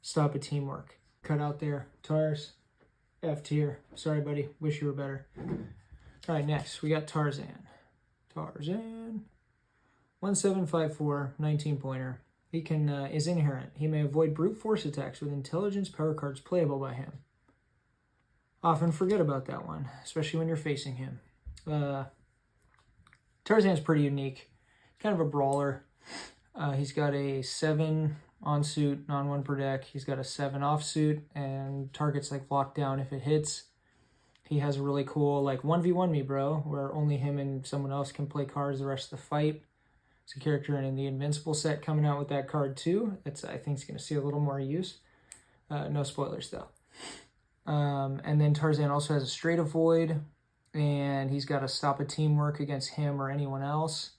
Stop a teamwork. Cut out there. Tars. F tier. Sorry, buddy. Wish you were better. All right, next we got Tarzan. 1754, 19-pointer. He can is inherent. He may avoid brute force attacks with intelligence power cards playable by him. Often forget about that one, especially when you're facing him. Tarzan's pretty unique. Kind of a brawler. He's got a 7 on suit, non-1 per deck. He's got a 7 off suit, and target's like locked down if it hits. He has a really cool like 1v1 me, bro, where only him and someone else can play cards the rest of the fight. It's a character in the Invincible set coming out with that card too. I think it's going to see a little more use. No spoilers though. And then Tarzan also has a straight avoid, and he's got to stop a teamwork against him or anyone else.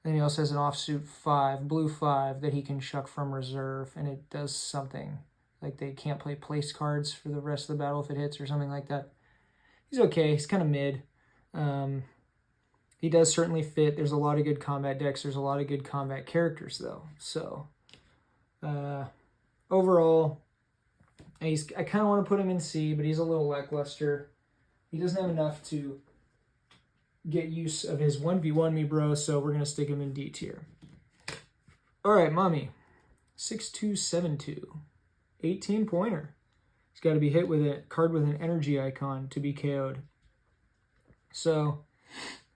Then he also has an offsuit 5, blue 5, that he can chuck from reserve, and it does something. Like they can't play place cards for the rest of the battle if it hits or something like that. He's okay. He's kind of mid. He does certainly fit. There's a lot of good combat decks. There's a lot of good combat characters, though. So, overall, I kind of want to put him in C, but he's a little lackluster. He doesn't have enough to get use of his 1v1 me, bro, so we're going to stick him in D tier. All right, Mummy. 6272. 18-pointer. He's got to be hit with a card with an energy icon to be KO'd. So,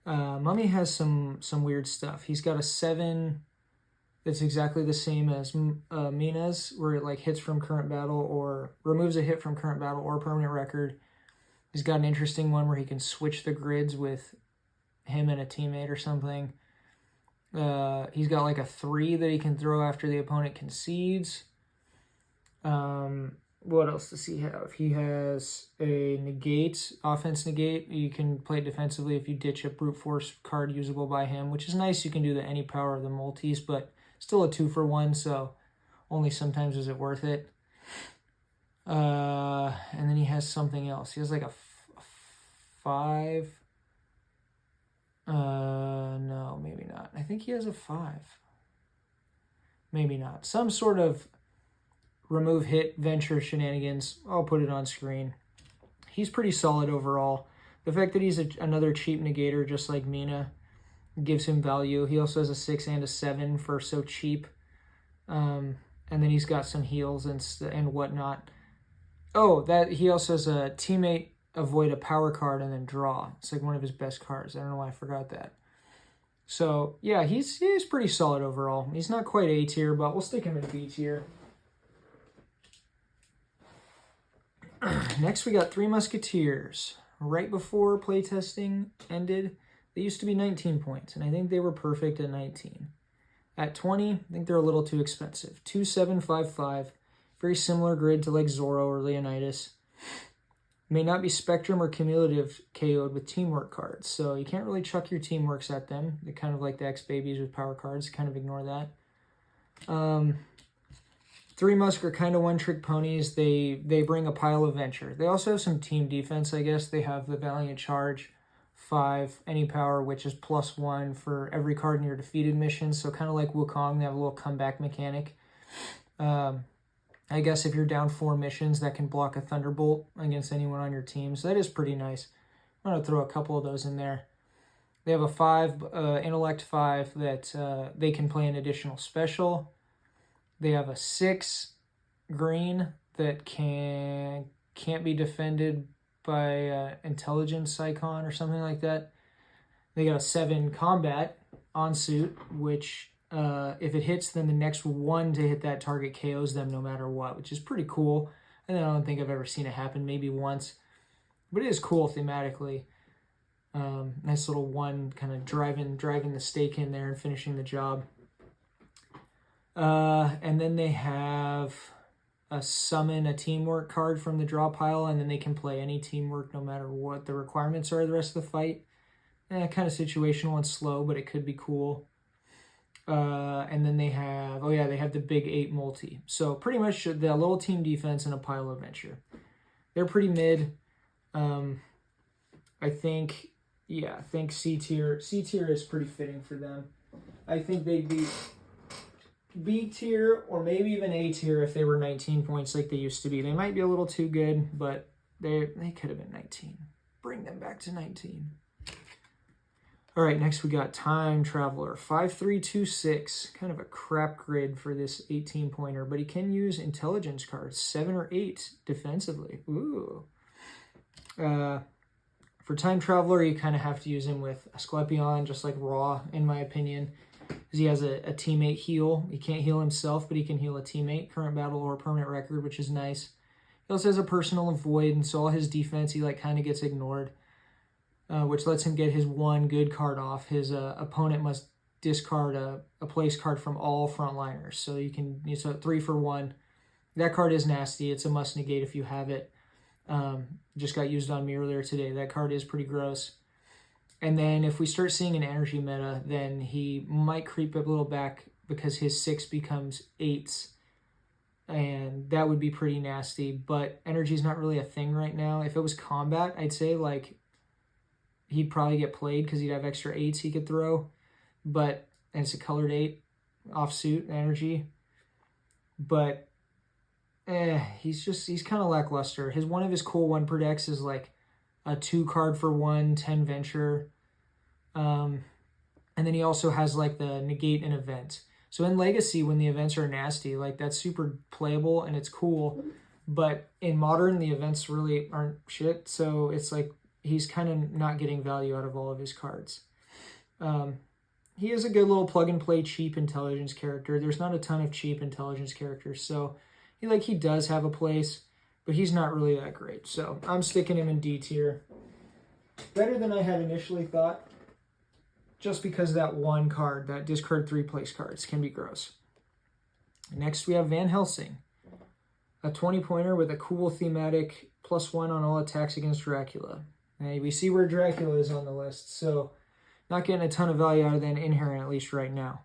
Mummy has some weird stuff. He's got a 7 that's exactly the same as Mina's, where it like hits from current battle or removes a hit from current battle or permanent record. He's got an interesting one where he can switch the grids with him and a teammate or something. He's got like a 3 that he can throw after the opponent concedes. What else does he have? He has a negate, offense negate. You can play it defensively if you ditch a brute force card usable by him, which is nice. You can do the any power of the multis, but still a 2-for-1, so only sometimes is it worth it. And then he has something else. He has like a 5. No, maybe not. I think he has a 5. Maybe not. Some sort of remove hit venture shenanigans. I'll put it on screen. He's pretty solid overall. The fact that he's another cheap negator just like Mina gives him value. He also has a 6 and a 7 for so cheap. And then he's got some heals and whatnot. Oh, that he also has a teammate avoid a power card and then draw. It's like one of his best cards. I don't know why I forgot that. So yeah, he's pretty solid overall. He's not quite A tier, but we'll stick him in B tier. Next, we got Three Musketeers. Right before playtesting ended, they used to be 19 points, and I think they were perfect at 19. At 20, I think they're a little too expensive. 2755, very similar grid to like Zorro or Leonidas. May not be Spectrum or Cumulative KO'd with teamwork cards, so you can't really chuck your teamworks at them. They're kind of like the X-Babies with power cards, kind of ignore that. Three Musk are kind of one-trick ponies. They bring a pile of venture. They also have some team defense, I guess. They have the Valiant Charge, 5, any power, which is +1 for every card in your defeated mission. So kind of like Wukong, they have a little comeback mechanic. I guess if you're down 4 missions, that can block a Thunderbolt against anyone on your team. So that is pretty nice. I'm going to throw a couple of those in there. They have a 5 intellect 5 that they can play an additional special. They have a 6 green that can't be defended by intelligence icon or something like that. They got a 7 combat on suit, which if it hits, then the next one to hit that target KOs them no matter what, which is pretty cool. And I don't think I've ever seen it happen, maybe once, but it is cool thematically. Nice little one kind of driving the stake in there and finishing the job. And then they have a summon a teamwork card from the draw pile, and then they can play any teamwork no matter what the requirements are the rest of the fight. Kind of situational and slow, but it could be cool. And then they have, they have the big 8 multi. So pretty much the little team defense and a pile adventure. They're pretty mid. I think C tier is pretty fitting for them. I think they'd be B tier or maybe even A tier if they were 19 points like they used to be. They might be a little too good, but they could have been 19. Bring them back to 19. All right, next we got Time Traveler, 5326. Kind of a crap grid for this 18-pointer, but he can use intelligence cards, 7 or 8 defensively. Ooh. For Time Traveler, you kind of have to use him with Asclepion, just like Raw, in my opinion, because he has a teammate heal. He can't heal himself, but he can heal a teammate, current battle or permanent record, which is nice. He also has a personal avoid, and so all his defense, he kind of gets ignored. Which lets him get his 1 good card off. His opponent must discard a place card from all frontliners. So you can use a 3 for 1. That card is nasty. It's a must negate if you have it. Just got used on me earlier today. That card is pretty gross. And then if we start seeing an energy meta, then he might creep up a little back because his 6 becomes 8s. And that would be pretty nasty. But energy is not really a thing right now. If it was combat, I'd say he'd probably get played because he'd have extra 8s he could throw, and it's a colored 8 offsuit energy. But he's kind of lackluster. One of his cool 1 per decks is a 2 card for 1, 10 venture. And then he also has the negate an event. So in Legacy, when the events are nasty, that's super playable and it's cool. But in Modern, the events really aren't shit. So it's he's kind of not getting value out of all of his cards. He is a good little plug-and-play cheap intelligence character. There's not a ton of cheap intelligence characters, so he does have a place, but he's not really that great. So I'm sticking him in D tier. Better than I had initially thought, just because that 1 card, that discard 3 place cards, can be gross. Next, we have Van Helsing, a 20-pointer with a cool thematic +1 on all attacks against Dracula. And we see where Dracula is on the list, so not getting a ton of value out of that inherent, at least right now.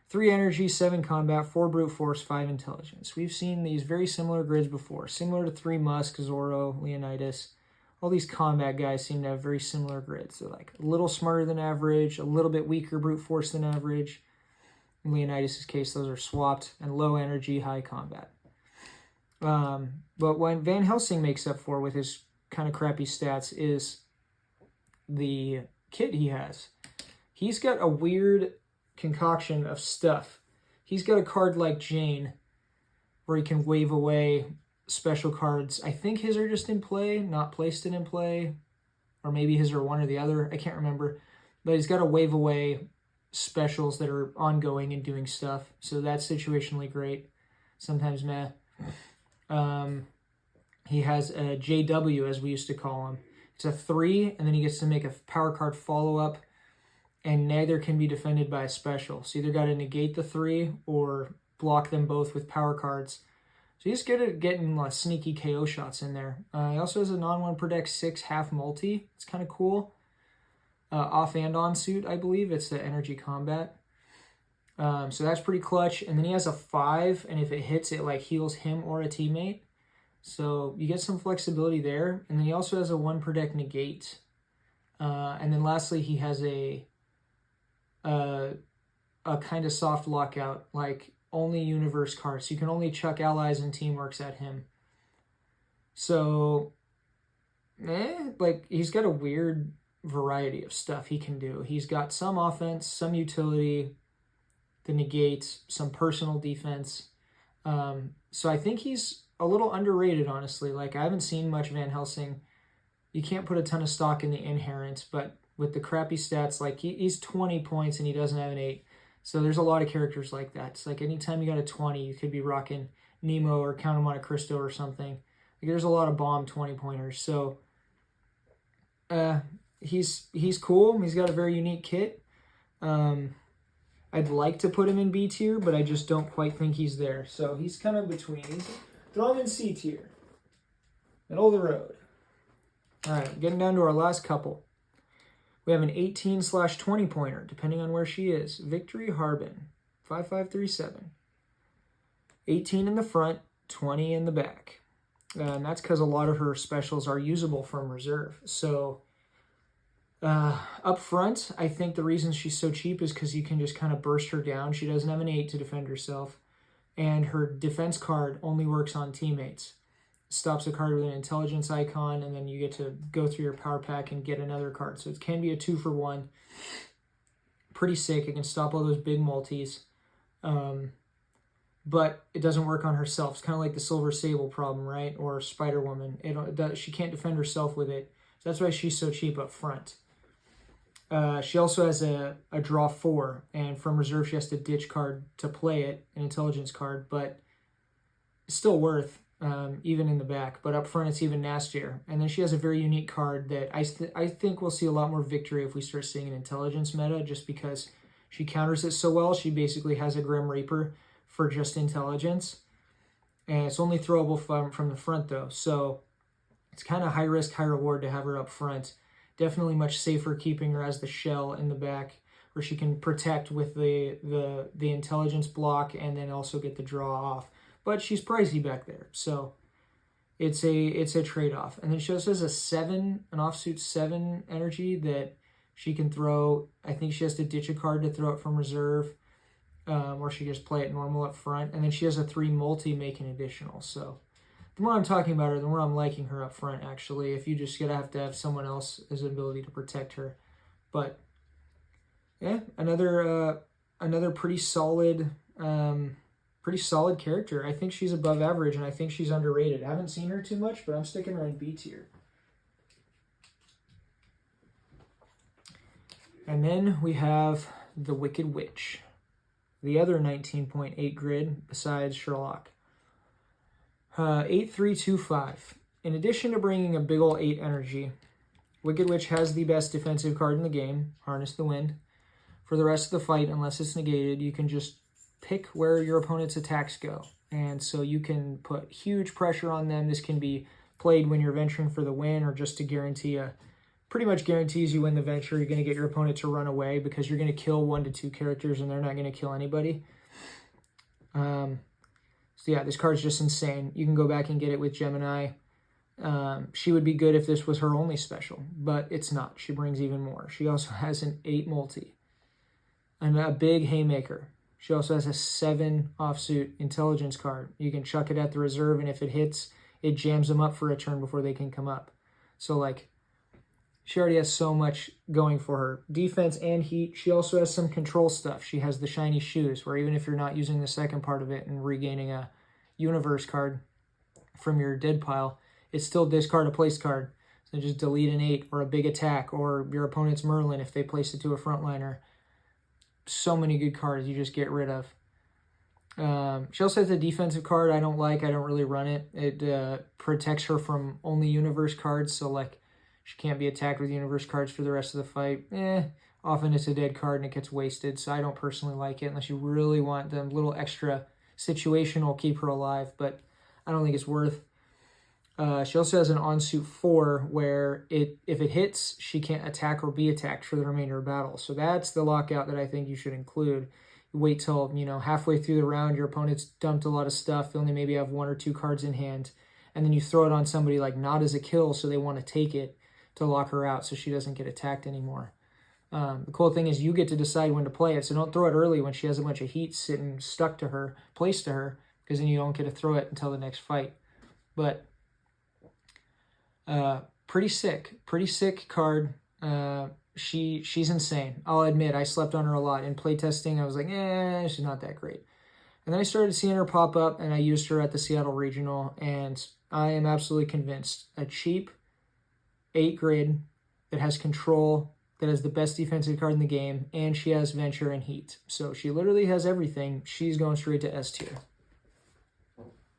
3 energy, 7 combat, 4 brute force, 5 intelligence. We've seen these very similar grids before, similar to 3 Musk, Zorro, Leonidas. All these combat guys seem to have very similar grids. They're a little smarter than average, a little bit weaker brute force than average. In Leonidas' case, those are swapped, and low energy, high combat. But what Van Helsing makes up for with his kind of crappy stats is the kit he has. He's got a weird concoction of stuff. He's got a card like Jane where he can wave away special cards. I think his are just in play, not placed in play, or maybe his are one or the other. I can't remember. But he's got to wave away specials that are ongoing and doing stuff. So that's situationally great. Sometimes meh. He has a JW, as we used to call him. It's a 3, and then he gets to make a power card follow-up, and neither can be defended by a special. So either got to negate the 3 or block them both with power cards. So he's good at getting sneaky KO shots in there. He also has a non-1 per deck 6 half multi. It's kind of cool. Off and on suit, I believe. It's the energy combat. So that's pretty clutch. And then he has a 5, and if it hits, it heals him or a teammate. So you get some flexibility there. And then he also has a 1 per deck negate. And then lastly, he has a kind of soft lockout, only universe cards. So you can only chuck allies and teamworks at him. So, he's got a weird variety of stuff he can do. He's got some offense, some utility, the negate, some personal defense. So I think he's a little underrated, honestly. Like, I haven't seen much Van Helsing. You can't put a ton of stock in the inherent, but with the crappy stats, like he's 20 points and he doesn't have an 8. So there's a lot of characters like that. It's like anytime you got a 20, you could be rocking Nemo or Count of Monte Cristo or something. Like, there's a lot of bomb 20-pointers. So he's cool. He's got a very unique kit. I'd like to put him in B tier, but I just don't quite think he's there. So he's kind of between. Throw him in C tier. Middle of the road. All right, getting down to our last couple. We have an 18/20 pointer, depending on where she is. Victory Harbin, 5537. 18 in the front, 20 in the back. And that's because a lot of her specials are usable from reserve. So up front, I think the reason she's so cheap is because you can just kind of burst her down. She doesn't have an 8 to defend herself. And her defense card only works on teammates. Stops a card with an intelligence icon, and then you get to go through your power pack and get another card. So it can be a 2-for-1. Pretty sick. It can stop all those big multis. But it doesn't work on herself. It's kind of like the Silver Sable problem, right? Or Spider-Woman. She can't defend herself with it. So that's why she's so cheap up front. She also has a draw 4, and from reserve she has to ditch card to play it, an intelligence card, but it's still worth, even in the back. But up front it's even nastier. And then she has a very unique card that I think we'll see a lot more victory if we start seeing an intelligence meta, just because she counters it so well. She basically has a Grim Reaper for just intelligence. And it's only throwable from the front, though. So it's kind of high risk, high reward to have her up front. Definitely much safer keeping her as the shell in the back, where she can protect with the intelligence block and then also get the draw off. But she's pricey back there, so it's a trade-off. And then she also has an offsuit 7 energy that she can throw. I think she has to ditch a card to throw it from reserve, or she just play it normal up front. And then she has a 3 multi make an additional. So the more I'm talking about her, the more I'm liking her up front, actually. If you just gotta have to have someone else as an ability to protect her. But yeah, another pretty solid character. I think she's above average, and I think she's underrated. I haven't seen her too much, but I'm sticking her in B tier. And then we have the Wicked Witch, the other 19.8 grid besides Sherlock. 8325. In addition to bringing a big ol' 8 energy, Wicked Witch has the best defensive card in the game, Harness the Wind. For the rest of the fight, unless it's negated, you can just pick where your opponent's attacks go. And so you can put huge pressure on them. This can be played when you're venturing for the win, or just to pretty much guarantees you win the venture. You're going to get your opponent to run away because you're going to kill 1 to 2 characters and they're not going to kill anybody. So yeah, this card's just insane. You can go back and get it with Gemini. She would be good if this was her only special, but it's not. She brings even more. She also has an 8 multi and a big Haymaker. She also has a 7 offsuit intelligence card. You can chuck it at the reserve, and if it hits, it jams them up for a turn before they can come up. So, like, she already has so much going for her. Defense and heat. She also has some control stuff. She has the shiny shoes, where even if you're not using the second part of it and regaining a universe card from your dead pile, it's still discard a place card. So just delete an 8 or a big attack, or your opponent's Merlin if they place it to a frontliner. So many good cards you just get rid of. She also has a defensive card I don't like. I don't really run it. It protects her from only universe cards, so like she can't be attacked with universe cards for the rest of the fight. Often it's a dead card and it gets wasted, so I don't personally like it unless you really want them little extra situational keep her alive, but I don't think it's worth. She also has an on-suit 4 where if it hits, she can't attack or be attacked for the remainder of battle. So that's the lockout that I think you should include. You wait till, halfway through the round, your opponent's dumped a lot of stuff. They only maybe have 1 or 2 cards in hand. And then you throw it on somebody like not as a kill, so they want to take it to lock her out so she doesn't get attacked anymore. The cool thing is you get to decide when to play it. So don't throw it early when she has a bunch of heat sitting stuck to her, placed to her, because then you don't get to throw it until the next fight. But pretty sick card. She's insane. I'll admit, I slept on her a lot. In playtesting, I was like, she's not that great. And then I started seeing her pop up, and I used her at the Seattle Regional, and I am absolutely convinced a cheap 8 grid that has control, that has the best defensive card in the game, and she has Venture and Heat. So she literally has everything. She's going straight to S tier.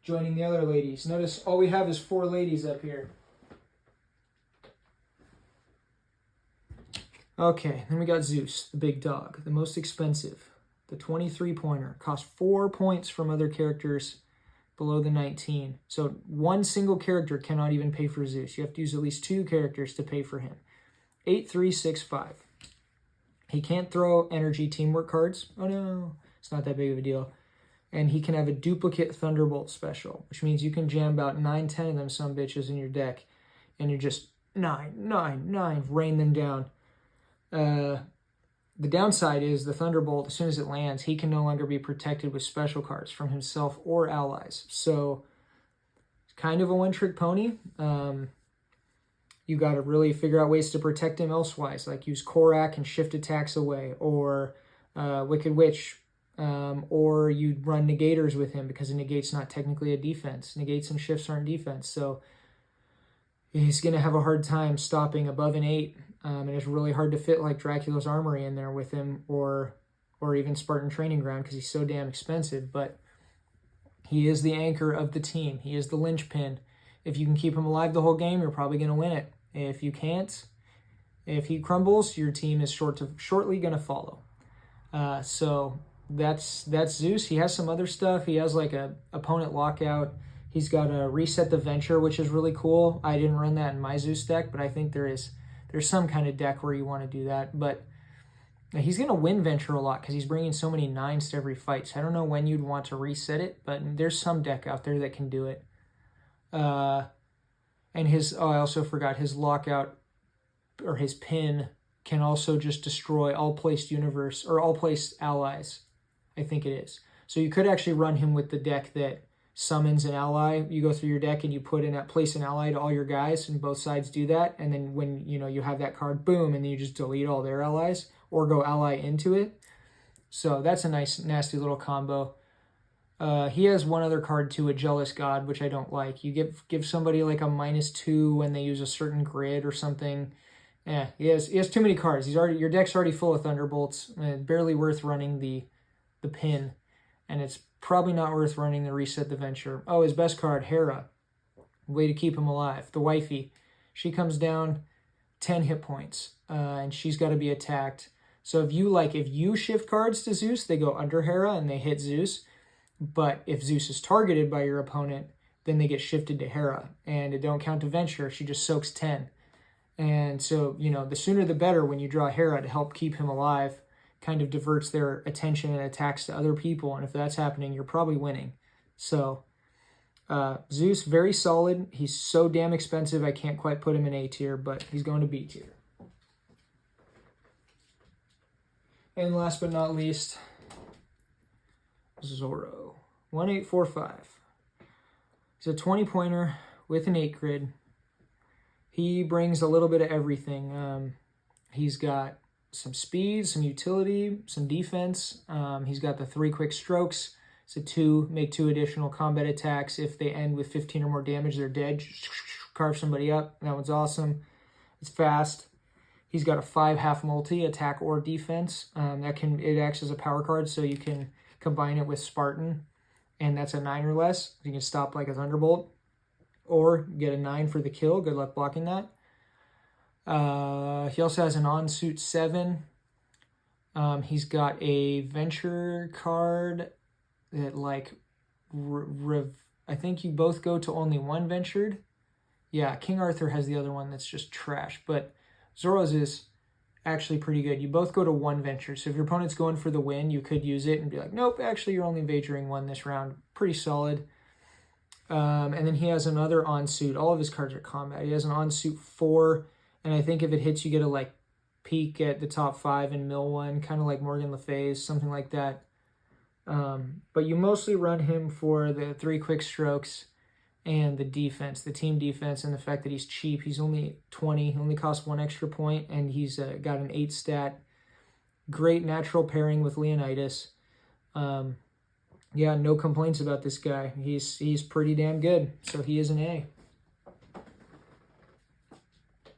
Joining the other ladies. Notice all we have is 4 ladies up here. Okay, then we got Zeus, the big dog, the most expensive. The 23-pointer costs 4 points from other characters below the 19. So one single character cannot even pay for Zeus. You have to use at least 2 characters to pay for him. 8-3-6-5. He can't throw energy teamwork cards. Oh no, it's not that big of a deal. And he can have a duplicate Thunderbolt special, which means you can jam about 9-10 of them some bitches in your deck, and you're just 9, rain them down. The downside is the Thunderbolt, as soon as it lands, he can no longer be protected with special cards from himself or allies. So it's kind of a one-trick pony. You got to really figure out ways to protect him elsewise, like use Korak and shift attacks away, or Wicked Witch, or you'd run Negators with him because a Negate's not technically a defense. Negates and shifts aren't defense, so he's going to have a hard time stopping above an 8. And it's really hard to fit like Dracula's Armory in there with him, or even Spartan Training Ground because he's so damn expensive. But he is the anchor of the team. He is the linchpin. If you can keep him alive the whole game, you're probably going to win it. If you can't, if he crumbles, your team is shortly going to follow. So that's Zeus. He has some other stuff. He has like a opponent lockout. He's got a reset the Venture, which is really cool. I didn't run that in my Zeus deck, but I think there's some kind of deck where you want to do that. But he's going to win Venture a lot because he's bringing so many 9s to every fight. So I don't know when you'd want to reset it, but there's some deck out there that can do it. And I also forgot his lockout, or his pin, can also just destroy all placed universe, or all placed allies. I think it is. So you could actually run him with the deck that summons an ally. You go through your deck and you place an ally to all your guys, and both sides do that. And then when you have that card, boom, and then you just delete all their allies or go ally into it. So that's a nice, nasty little combo. He has one other card too, a Jealous God, which I don't like. You give somebody like a -2 when they use a certain grid or something. Yeah, he has too many cards. Your deck's already full of Thunderbolts. Barely worth running the pin, and it's probably not worth running the Reset the Venture. Oh, his best card, Hera. Way to keep him alive. The wifey. She comes down 10 hit points, and she's got to be attacked. So if you shift cards to Zeus, they go under Hera and they hit Zeus. But if Zeus is targeted by your opponent, then they get shifted to Hera, and it don't count to Venture. She just soaks 10. And so, the sooner the better when you draw Hera to help keep him alive. Kind of diverts their attention and attacks to other people, and if that's happening, you're probably winning. So Zeus, very solid. He's so damn expensive, I can't quite put him in A tier, but he's going to B tier. And last but not least, Zorro. 1845. He's a 20-pointer with an 8 grid. He brings a little bit of everything. He's got some speed, some utility, some defense. He's got the 3 quick strokes. It's a make 2 additional combat attacks. If they end with 15 or more damage, they're dead. Just carve somebody up. That one's awesome. It's fast. He's got a 5 half multi, attack or defense. It acts as a power card, so you can combine it with Spartan, and that's a 9 or less. You can stop like a Thunderbolt, or get a 9 for the kill. Good luck blocking that. He also has an on-suit 7. He's got a Venture card that I think you both go to only 1 ventured. Yeah, King Arthur has the other one that's just trash, but Zorro's is actually pretty good. You both go to 1 venture, so if your opponent's going for the win, you could use it and be like, nope, actually you're only venturing 1 this round. Pretty solid. And then he has another on-suit. All of his cards are combat. He has an on-suit 4. And I think if it hits, you get a peek at the top 5 and mill 1, kind of like Morgan Le Fay's, something like that. But you mostly run him for the 3 quick strokes and the defense, the team defense, and the fact that he's cheap. He's only 20, only costs 1 extra point, and he's got an 8 stat. Great natural pairing with Leonidas. Yeah, no complaints about this guy. He's pretty damn good, so he is an A.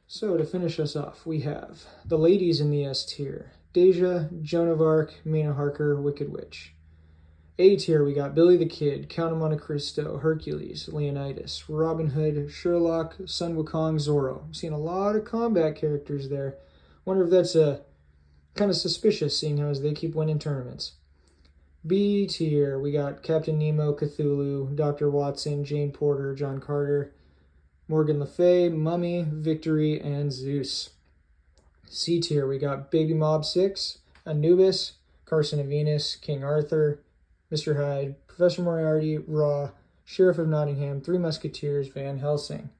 So to finish us off, we have the ladies in the S tier. Deja, Joan of Arc, Mina Harker, Wicked Witch. A tier, we got Billy the Kid, Count of Monte Cristo, Hercules, Leonidas, Robin Hood, Sherlock, Sun Wukong, Zorro. I'm seeing a lot of combat characters there. Wonder if that's kind of suspicious, seeing how as they keep winning tournaments. B tier, we got Captain Nemo, Cthulhu, Dr. Watson, Jane Porter, John Carter, Morgan Le Fay, Mummy, Victory, and Zeus. C tier, we got Baby Mob 6, Anubis, Carson of Venus, King Arthur, Mr. Hyde, Professor Moriarty, Raw, Sheriff of Nottingham, Three Musketeers, Van Helsing.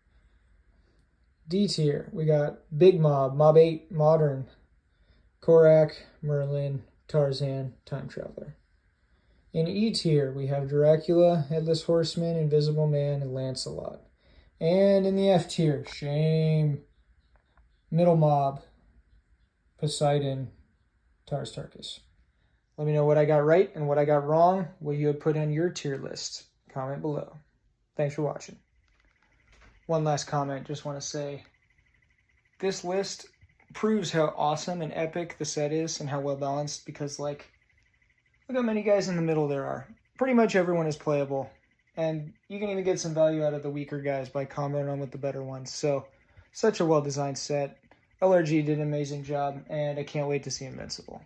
D tier, we got Big Mob, Mob 8, Modern, Korak, Merlin, Tarzan, Time Traveler. In E tier, we have Dracula, Headless Horseman, Invisible Man, and Lancelot. And in the F tier, Shame, Middle Mob, Poseidon, Tars Tarkas. Let me know what I got right and what I got wrong, what you would put on your tier list. Comment below. Thanks for watching. One last comment, just want to say, this list proves how awesome and epic the set is and how well balanced, because like, look how many guys in the middle there are. Pretty much everyone is playable, and you can even get some value out of the weaker guys by commenting on with the better ones. So, such a well-designed set. LRG did an amazing job, and I can't wait to see Invincible.